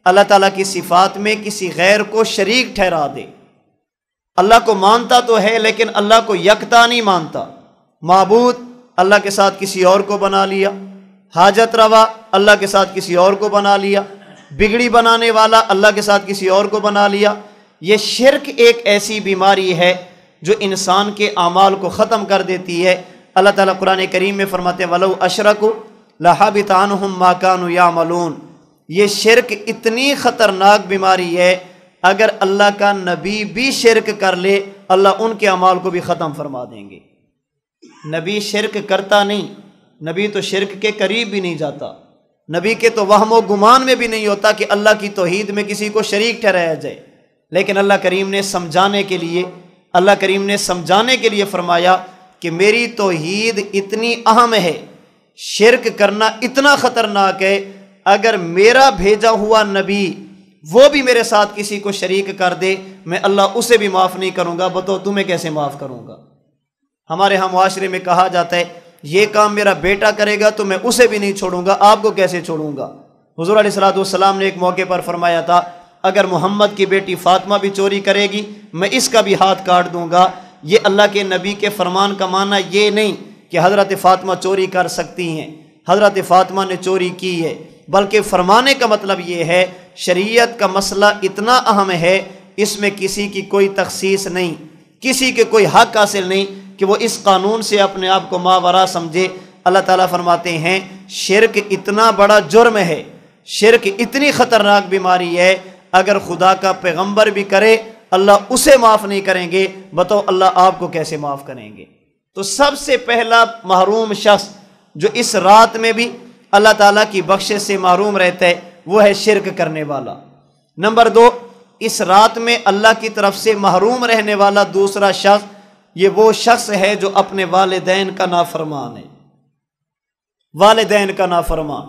[SPEAKER 1] اللہ تعالیٰ کی صفات میں کسی غیر کو شریک ٹھہرا دے۔ اللہ کو مانتا تو ہے لیکن اللہ کو یکتا نہیں مانتا، معبود اللہ کے ساتھ کسی اور کو بنا لیا، حاجت روا اللہ کے ساتھ کسی اور کو بنا لیا، بگڑی بنانے والا اللہ کے ساتھ کسی اور کو بنا لیا۔ یہ شرک ایک ایسی بیماری ہے جو انسان کے اعمال کو ختم کر دیتی ہے۔ اللہ تعالیٰ قرآن کریم میں فرماتے ہیں وَلَوْ أَشْرَكُوا لَحَبِطَ عَنْهُمْ مَا كَانُوا يَعْمَلُونَ۔ یہ شرک اتنی خطرناک بیماری ہے، اگر اللہ کا نبی بھی شرک کر لے اللہ ان کے اعمال کو بھی ختم فرما دیں گے۔ نبی شرک کرتا نہیں، نبی تو شرک کے قریب بھی نہیں جاتا، نبی کے تو وہم و گمان میں بھی نہیں ہوتا کہ اللہ کی توحید میں کسی کو شریک ٹھہرایا جائے، لیکن اللہ کریم نے سمجھانے کے لیے فرمایا کہ میری توحید اتنی اہم ہے، شرک کرنا اتنا خطرناک ہے، اگر میرا بھیجا ہوا نبی وہ بھی میرے ساتھ کسی کو شریک کر دے میں اللہ اسے بھی معاف نہیں کروں گا، بتاؤ تمہیں کیسے معاف کروں گا؟ ہمارے ہاں معاشرے میں کہا جاتا ہے یہ کام میرا بیٹا کرے گا تو میں اسے بھی نہیں چھوڑوں گا، آپ کو کیسے چھوڑوں گا؟ حضور علیہ الصلوۃ والسلام نے ایک موقع پر فرمایا تھا اگر محمد کی بیٹی فاطمہ بھی چوری کرے گی میں اس کا بھی ہاتھ کاٹ دوں گا۔ یہ اللہ کے نبی کے فرمان کا معنی یہ نہیں کہ حضرت فاطمہ چوری کر سکتی ہیں، حضرت فاطمہ نے چوری کی ہے، بلکہ فرمانے کا مطلب یہ ہے شریعت کا مسئلہ اتنا اہم ہے، اس میں کسی کی کوئی تخصیص نہیں، کسی کے کوئی حق حاصل نہیں کہ وہ اس قانون سے اپنے آپ کو ماورا سمجھے۔ اللہ تعالیٰ فرماتے ہیں شرک اتنا بڑا جرم ہے، شرک اتنی خطرناک بیماری ہے، اگر خدا کا پیغمبر بھی کرے اللہ اسے معاف نہیں کریں گے، بتاؤ اللہ آپ کو کیسے معاف کریں گے؟ تو سب سے پہلا محروم شخص جو اس رات میں بھی اللہ تعالیٰ کی بخشش سے محروم رہتا ہے وہ ہے شرک کرنے والا۔ نمبر 2، اس رات میں اللہ کی طرف سے محروم رہنے والا دوسرا شخص یہ وہ شخص ہے جو اپنے والدین کا نافرمان ہے۔ والدین کا نافرمان،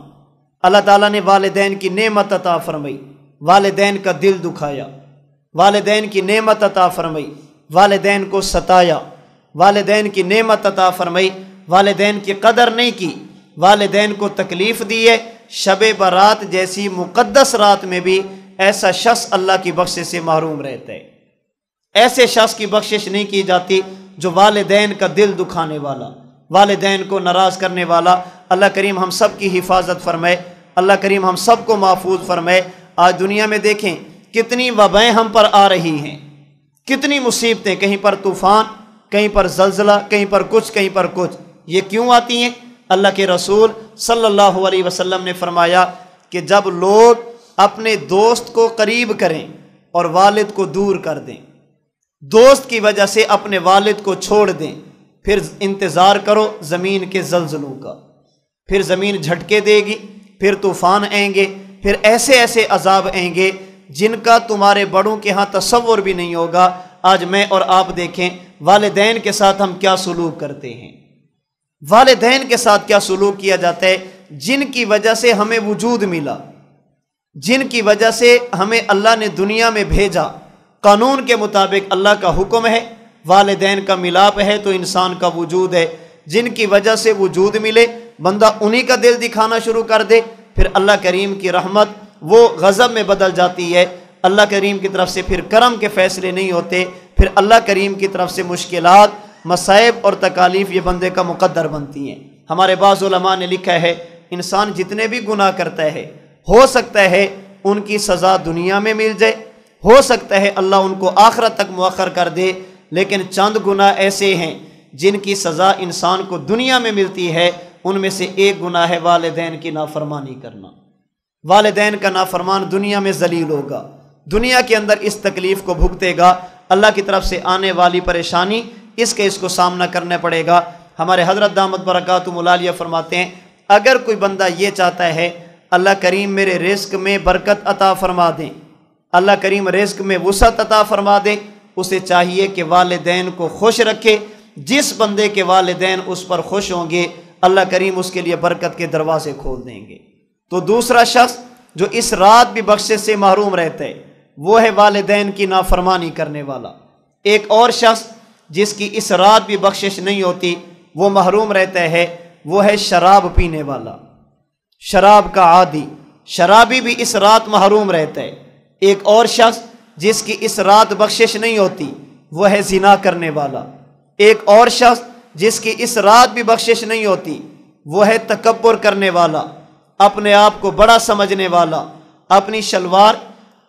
[SPEAKER 1] اللہ تعالیٰ نے والدین کی نعمت عطا فرمائی، والدین کا دل دکھایا، والدین کی نعمت عطا فرمائی، والدین کو ستایا، والدین کی نعمت عطا فرمائی، والدین کی قدر نہیں کی، والدین کو تکلیف دی ہے۔ شب برات جیسی مقدس رات میں بھی ایسا شخص اللہ کی بخشش سے محروم رہتا ہے۔ ایسے شخص کی بخشش نہیں کی جاتی جو والدین کا دل دکھانے والا، والدین کو ناراض کرنے والا۔ اللہ کریم ہم سب کی حفاظت فرمائے، اللہ کریم ہم سب کو محفوظ فرمائے۔ آج دنیا میں دیکھیں کتنی وبائیں ہم پر آ رہی ہیں، کتنی مصیبتیں، کہیں پر طوفان، کہیں پر زلزلہ، کہیں پر کچھ، کہیں پر کچھ۔ یہ کیوں آتی ہیں؟ اللہ کے رسول صلی اللہ علیہ وسلم نے فرمایا کہ جب لوگ اپنے دوست کو قریب کریں اور والد کو دور کر دیں، دوست کی وجہ سے اپنے والد کو چھوڑ دیں، پھر انتظار کرو زمین کے زلزلوں کا، پھر زمین جھٹکے دے گی، پھر طوفان آئیں گے، پھر ایسے ایسے عذاب آئیں گے جن کا تمہارے بڑوں کے ہاں تصور بھی نہیں ہوگا۔ آج میں اور آپ دیکھیں والدین کے ساتھ ہم کیا سلوک کرتے ہیں، والدین کے ساتھ کیا سلوک کیا جاتا ہے، جن کی وجہ سے ہمیں وجود ملا، جن کی وجہ سے ہمیں اللہ نے دنیا میں بھیجا۔ قانون کے مطابق اللہ کا حکم ہے، والدین کا ملاپ ہے تو انسان کا وجود ہے۔ جن کی وجہ سے وجود ملے بندہ انہی کا دل دکھانا شروع کر دے، پھر اللہ کریم کی رحمت وہ غضب میں بدل جاتی ہے، اللہ کریم کی طرف سے پھر کرم کے فیصلے نہیں ہوتے، پھر اللہ کریم کی طرف سے مشکلات، مصائب اور تکالیف یہ بندے کا مقدر بنتی ہیں۔ ہمارے بعض علماء نے لکھا ہے انسان جتنے بھی گناہ کرتا ہے ہو سکتا ہے ان کی سزا دنیا میں مل جائے، ہو سکتا ہے اللہ ان کو آخرت تک مؤخر کر دے، لیکن چند گناہ ایسے ہیں جن کی سزا انسان کو دنیا میں ملتی ہے۔ ان میں سے ایک گناہ ہے والدین کی نافرمانی کرنا۔ والدین کا نافرمان دنیا میں ذلیل ہوگا، دنیا کے اندر اس تکلیف کو بھگتے گا، اللہ کی طرف سے آنے والی پریشانی اس کو سامنا کرنا پڑے گا۔ ہمارے حضرت دامت برکاتہم العالیہ فرماتے ہیں اگر کوئی بندہ یہ چاہتا ہے اللہ کریم میرے رزق میں برکت عطا فرما دیں، اللہ کریم رزق میں وسعت عطا فرما دیں، اسے چاہیے کہ والدین کو خوش رکھے۔ جس بندے کے والدین اس پر خوش ہوں گے اللہ کریم اس کے لیے برکت کے دروازے کھول دیں گے۔ تو دوسرا شخص جو اس رات بھی بخشش سے محروم رہتا ہے وہ ہے والدین کی نافرمانی کرنے والا۔ ایک اور شخص جس کی اس رات بھی بخشش نہیں ہوتی وہ محروم رہتا ہے، وہ ہے شراب پینے والا، شراب کا عادی، شرابی بھی اس رات محروم رہتا ہے۔ ایک اور شخص جس کی اس رات بخشش نہیں ہوتی وہ ہے زنا کرنے والا۔ ایک اور شخص جس کی اس رات بھی بخشش نہیں ہوتی وہ ہے تکبر کرنے والا، اپنے آپ کو بڑا سمجھنے والا، اپنی شلوار،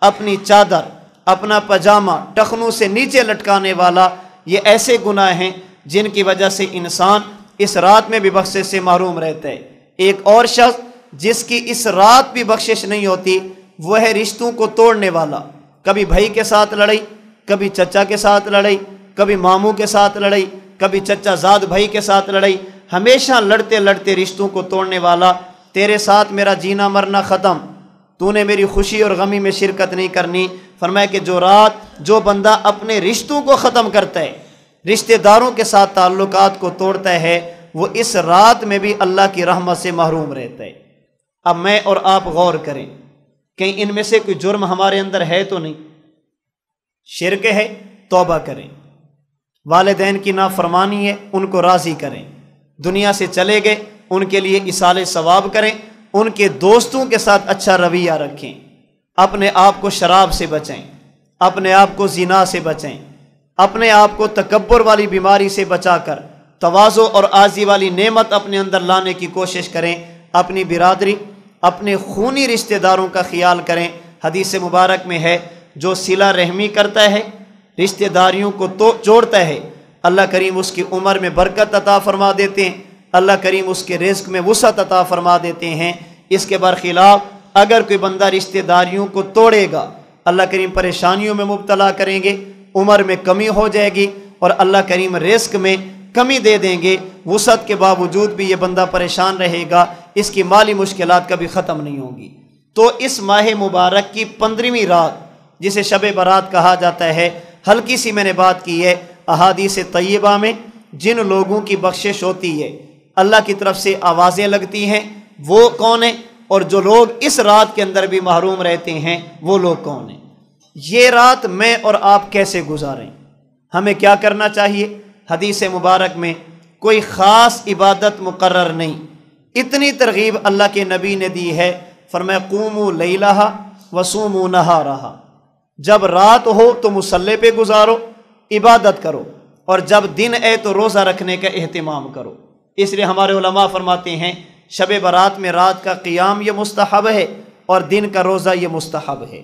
[SPEAKER 1] اپنی چادر، اپنا پاجامہ ٹخنوں سے نیچے لٹکانے والا۔ یہ ایسے گناہ ہیں جن کی وجہ سے انسان اس رات میں بھی بخشش سے محروم رہتا ہے۔ ایک اور شخص جس کی اس رات بھی بخشش نہیں ہوتی وہ ہے رشتوں کو توڑنے والا، کبھی بھائی کے ساتھ لڑائی، کبھی چچا کے ساتھ لڑائی، کبھی ماموں کے ساتھ لڑائی، کبھی چچا زاد بھائی کے ساتھ لڑائی، ہمیشہ لڑتے لڑتے رشتوں کو توڑنے والا۔ تیرے ساتھ میرا جینا مرنا ختم، تو نے میری خوشی اور غمی میں شرکت نہیں کرنی۔ فرمایا کہ جو بندہ اپنے رشتوں کو ختم کرتا ہے، رشتہ داروں کے ساتھ تعلقات کو توڑتا ہے، وہ اس رات میں بھی اللہ کی رحمت سے محروم رہتا ہے۔ اب میں اور آپ غور کریں کہیں ان میں سے کوئی جرم ہمارے اندر ہے تو نہیں؟ شرک ہے، توبہ کریں، والدین کی نافرمانی ہے، ان کو راضی کریں، دنیا سے چلے گئے ان کے لیے ایصال ثواب کریں، ان کے دوستوں کے ساتھ اچھا رویہ رکھیں، اپنے آپ کو شراب سے بچائیں، اپنے آپ کو زنا سے بچائیں، اپنے آپ کو تکبر والی بیماری سے بچا کر تواضع اور عاجزی والی نعمت اپنے اندر لانے کی کوشش کریں، اپنی برادری، اپنے خونی رشتہ داروں کا خیال کریں۔ حدیث مبارک میں ہے جو صلہ رحمی کرتا ہے، رشتہ داریوں کو جوڑتا ہے، اللہ کریم اس کی عمر میں برکت عطا فرما دیتے ہیں، اللہ کریم اس کے رزق میں وسعت عطا فرما دیتے ہیں۔ اس کے برخلاف اگر کوئی بندہ رشتہ داریوں کو توڑے گا، اللہ کریم پریشانیوں میں مبتلا کریں گے، عمر میں کمی ہو جائے گی اور اللہ کریم رزق میں کمی دے دیں گے، وسعت کے باوجود بھی یہ بندہ پریشان رہے گا، اس کی مالی مشکلات کبھی ختم نہیں ہوگی۔ تو اس ماہ مبارک کی 15ویں رات جسے شب برات کہا جاتا ہے، ہلکی سی میں نے بات کی ہے، احادیث طیبہ میں جن لوگوں کی بخشش ہوتی ہے، اللہ کی طرف سے آوازیں لگتی ہیں، وہ کون ہیں؟ اور جو لوگ اس رات کے اندر بھی محروم رہتے ہیں وہ لوگ کون ہیں؟ یہ رات میں اور آپ کیسے گزاریں؟ ہمیں کیا کرنا چاہیے؟ حدیث مبارک میں کوئی خاص عبادت مقرر نہیں، اتنی ترغیب اللہ کے نبی نے دی ہے، فرمایا قوموا لیلہا وصوموا نہارہا، جب رات ہو تو مصلی پہ گزارو، عبادت کرو، اور جب دن ہے تو روزہ رکھنے کا اہتمام کرو۔ اس لیے ہمارے علماء فرماتے ہیں شب برات میں رات کا قیام یہ مستحب ہے اور دن کا روزہ یہ مستحب ہے۔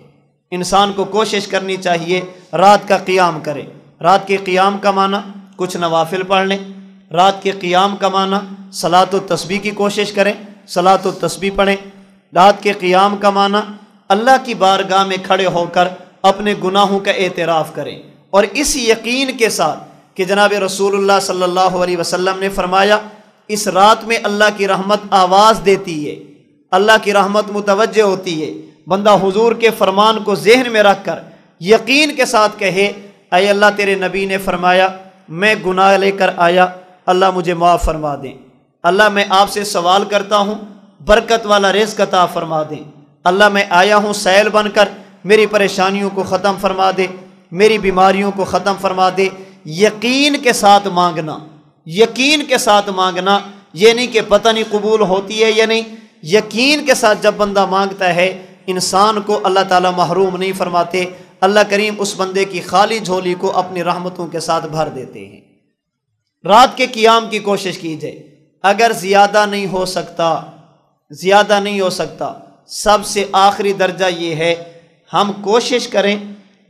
[SPEAKER 1] انسان کو کوشش کرنی چاہیے رات کا قیام کرے۔ رات کے قیام کا معنی کچھ نوافل پڑھ لیں، رات کے قیام کا معنی صلاۃ و تسبیح کی کوشش کریں، صلاۃ و تسبیح پڑھیں۔ رات کے قیام کا معنی اللہ کی بارگاہ میں کھڑے ہو کر اپنے گناہوں کا اعتراف کریں، اور اس یقین کے ساتھ کہ جناب رسول اللہ صلی اللہ علیہ وسلم نے فرمایا اس رات میں اللہ کی رحمت آواز دیتی ہے، اللہ کی رحمت متوجہ ہوتی ہے، بندہ حضور کے فرمان کو ذہن میں رکھ کر یقین کے ساتھ کہے اے اللہ تیرے نبی نے فرمایا میں گناہ لے کر آیا، اللہ مجھے معاف فرما دیں، اللہ میں آپ سے سوال کرتا ہوں برکت والا رزق عطا فرما دیں، اللہ میں آیا ہوں سیل بن کر، میری پریشانیوں کو ختم فرما دے، میری بیماریوں کو ختم فرما دے۔ یقین کے ساتھ مانگنا، یقین کے ساتھ مانگنا، یہ نہیں کہ پتہ نہیں قبول ہوتی ہے یا نہیں، یقین کے ساتھ جب بندہ مانگتا ہے انسان کو اللہ تعالیٰ محروم نہیں فرماتے، اللہ کریم اس بندے کی خالی جھولی کو اپنی رحمتوں کے ساتھ بھر دیتے ہیں۔ رات کے قیام کی کوشش کیجئے، اگر زیادہ نہیں ہو سکتا، زیادہ نہیں ہو سکتا، سب سے آخری درجہ یہ ہے ہم کوشش کریں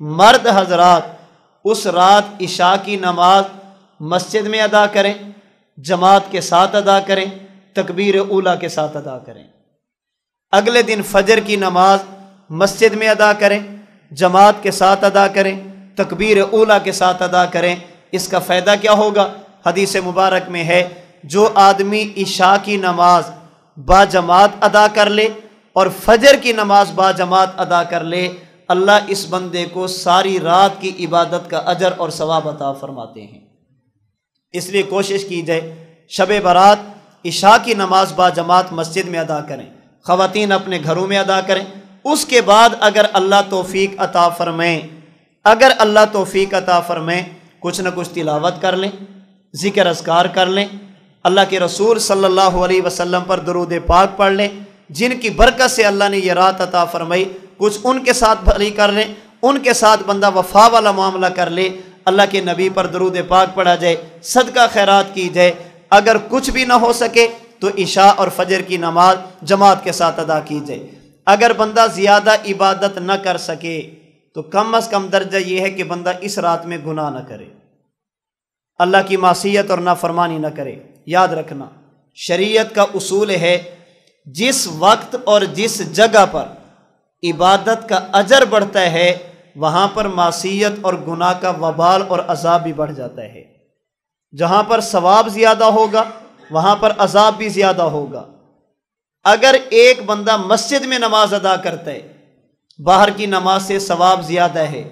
[SPEAKER 1] مرد حضرات اس رات عشاء کی نماز مسجد میں ادا کریں، جماعت کے ساتھ ادا کریں، تکبیر اولیٰ کے ساتھ ادا کریں۔ اگلے دن فجر کی نماز مسجد میں ادا کریں، جماعت کے ساتھ ادا کریں، تکبیر اولیٰ کے ساتھ ادا کریں۔ اس کا فائدہ کیا ہوگا؟ حدیث مبارک میں ہے جو آدمی عشاء کی نماز با جماعت ادا کر لے اور فجر کی نماز با جماعت ادا کر لے، اللہ اس بندے کو ساری رات کی عبادت کا اجر اور ثواب عطا فرماتے ہیں۔ اس لیے کوشش کی جائے شب برات عشاء کی نماز با جماعت مسجد میں ادا کریں، خواتین اپنے گھروں میں ادا کریں۔ اس کے بعد اگر اللہ توفیق عطا فرمائیں، اگر اللہ توفیق عطا فرمائیں، کچھ نہ کچھ تلاوت کر لیں، ذکر اذکار کر لیں، اللہ کے رسول صلی اللہ علیہ وسلم پر درود پاک پڑھ لیں، جن کی برکت سے اللہ نے یہ رات عطا فرمائی، کچھ ان کے ساتھ بھلی کر لیں، ان کے ساتھ بندہ وفا والا معاملہ کر لے، اللہ کے نبی پر درود پاک پڑھا جائے، صدقہ خیرات کی جائے۔ اگر کچھ بھی نہ ہو سکے تو عشاء اور فجر کی نماز جماعت کے ساتھ ادا کی جائے۔ اگر بندہ زیادہ عبادت نہ کر سکے تو کم از کم درجہ یہ ہے کہ بندہ اس رات میں گناہ نہ کرے، اللہ کی معصیت اور نافرمانی نہ کرے۔ یاد رکھنا شریعت کا اصول ہے جس وقت اور جس جگہ پر عبادت کا اجر بڑھتا ہے وہاں پر معصیت اور گناہ کا وبال اور عذاب بھی بڑھ جاتا ہے۔ جہاں پر ثواب زیادہ ہوگا وہاں پر عذاب بھی زیادہ ہوگا۔ اگر ایک بندہ مسجد میں نماز ادا کرتا ہے باہر کی نماز سے ثواب زیادہ ہے،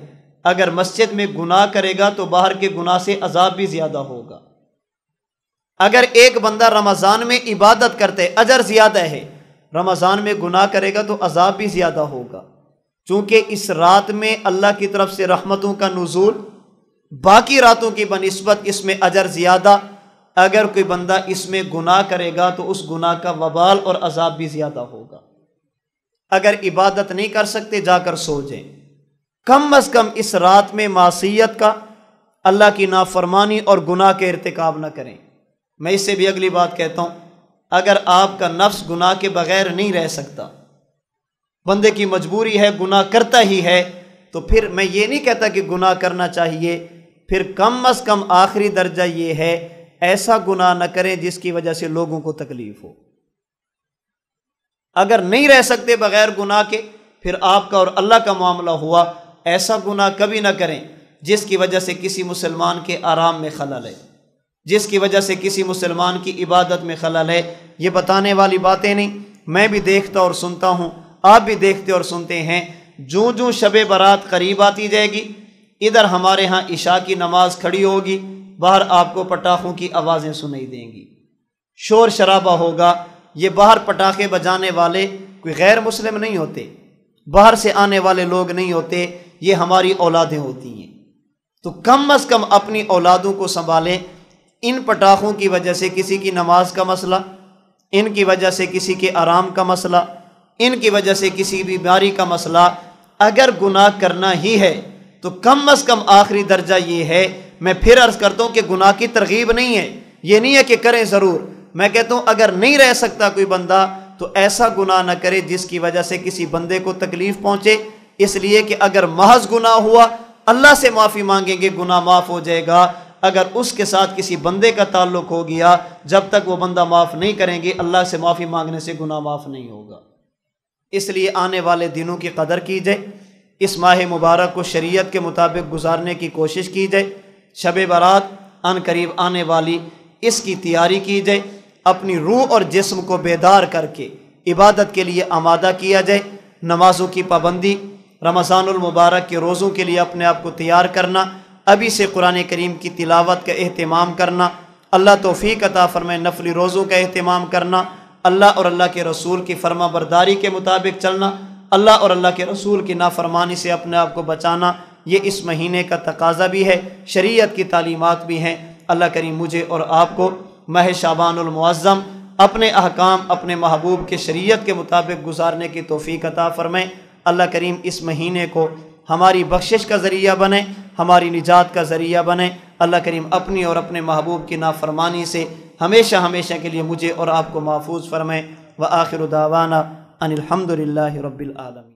[SPEAKER 1] اگر مسجد میں گناہ کرے گا تو باہر کے گناہ سے عذاب بھی زیادہ ہوگا۔ اگر ایک بندہ رمضان میں عبادت کرتے اجر زیادہ ہے، رمضان میں گناہ کرے گا تو عذاب بھی زیادہ ہوگا، چونکہ اس رات میں اللہ کی طرف سے رحمتوں کا نزول باقی راتوں کی بنسبت اس میں اجر زیادہ۔ اگر کوئی بندہ اس میں گناہ کرے گا تو اس گناہ کا وبال اور عذاب بھی زیادہ ہوگا۔ اگر عبادت نہیں کر سکتے جا کر سو جائیں، کم از کم اس رات میں معصیت کا، اللہ کی نافرمانی اور گناہ کے ارتکاب نہ کریں۔ میں اس سے بھی اگلی بات کہتا ہوں، اگر آپ کا نفس گناہ کے بغیر نہیں رہ سکتا، بندے کی مجبوری ہے گناہ کرتا ہی ہے، تو پھر میں یہ نہیں کہتا کہ گناہ کرنا چاہیے، پھر کم از کم آخری درجہ یہ ہے ایسا گناہ نہ کریں جس کی وجہ سے لوگوں کو تکلیف ہو۔ اگر نہیں رہ سکتے بغیر گناہ کے پھر آپ کا اور اللہ کا معاملہ ہوا، ایسا گناہ کبھی نہ کریں جس کی وجہ سے کسی مسلمان کے آرام میں خلل ہے، جس کی وجہ سے کسی مسلمان کی عبادت میں خلل ہے۔ یہ بتانے والی باتیں نہیں، میں بھی دیکھتا اور سنتا ہوں، آپ بھی دیکھتے اور سنتے ہیں، جو شب برات قریب آتی جائے گی، ادھر ہمارے ہاں عشاء کی نماز کھڑی ہوگی، باہر آپ کو پٹاخوں کی آوازیں سنائی دیں گی، شور شرابہ ہوگا۔ یہ باہر پٹاخے بجانے والے کوئی غیر مسلم نہیں ہوتے، باہر سے آنے والے لوگ نہیں ہوتے، یہ ہماری اولادیں ہوتی ہیں۔ تو کم از کم اپنی اولادوں کو سنبھالیں۔ ان پٹاخوں کی وجہ سے کسی کی نماز کا مسئلہ، ان کی وجہ سے کسی کے آرام کا مسئلہ، ان کی وجہ سے کسی بیماری کا مسئلہ، اگر گناہ کرنا ہی ہے تو کم از کم آخری درجہ یہ ہے، میں پھر عرض کرتا ہوں کہ گناہ کی ترغیب نہیں ہے، یہ نہیں ہے کہ کریں ضرور، میں کہتا ہوں اگر نہیں رہ سکتا کوئی بندہ تو ایسا گناہ نہ کرے جس کی وجہ سے کسی بندے کو تکلیف پہنچے، اس لیے کہ اگر محض گناہ ہوا اللہ سے معافی مانگیں گے گناہ معاف ہو جائے گا، اگر اس کے ساتھ کسی بندے کا تعلق ہو گیا جب تک وہ بندہ معاف نہیں کریں گے اللہ سے معافی مانگنے سے گناہ معاف نہیں ہوگا۔ اس لیے آنے والے دنوں کی قدر کی جائے، اس ماہ مبارک کو شریعت کے مطابق گزارنے کی کوشش کی جائے، شب برات ان قریب آنے والی، اس کی تیاری کی جائے، اپنی روح اور جسم کو بیدار کر کے عبادت کے لیے آمادہ کیا جائے، نمازوں کی پابندی، رمضان المبارک کے روزوں کے لیے اپنے آپ کو تیار کرنا، ابھی سے قرآن کریم کی تلاوت کا اہتمام کرنا، اللہ توفیق عطا فرمائے نفلی روزوں کا اہتمام کرنا، اللہ اور اللہ کے رسول کی فرما برداری کے مطابق چلنا، اللہ اور اللہ کے رسول کی نافرمانی سے اپنے آپ کو بچانا، یہ اس مہینے کا تقاضا بھی ہے، شریعت کی تعلیمات بھی ہیں۔ اللہ کریم مجھے اور آپ کو ماہ شعبان المعظم اپنے احکام اپنے محبوب کے شریعت کے مطابق گزارنے کی توفیق عطا فرمائے۔ اللہ کریم اس مہینے کو ہماری بخشش کا ذریعہ بنے، ہماری نجات کا ذریعہ بنے۔ اللہ کریم اپنی اور اپنے محبوب کی نافرمانی سے ہمیشہ ہمیشہ کے لیے مجھے اور آپ کو محفوظ فرمائے۔ وآخر دعوانا ان الحمد للہ رب العالمین۔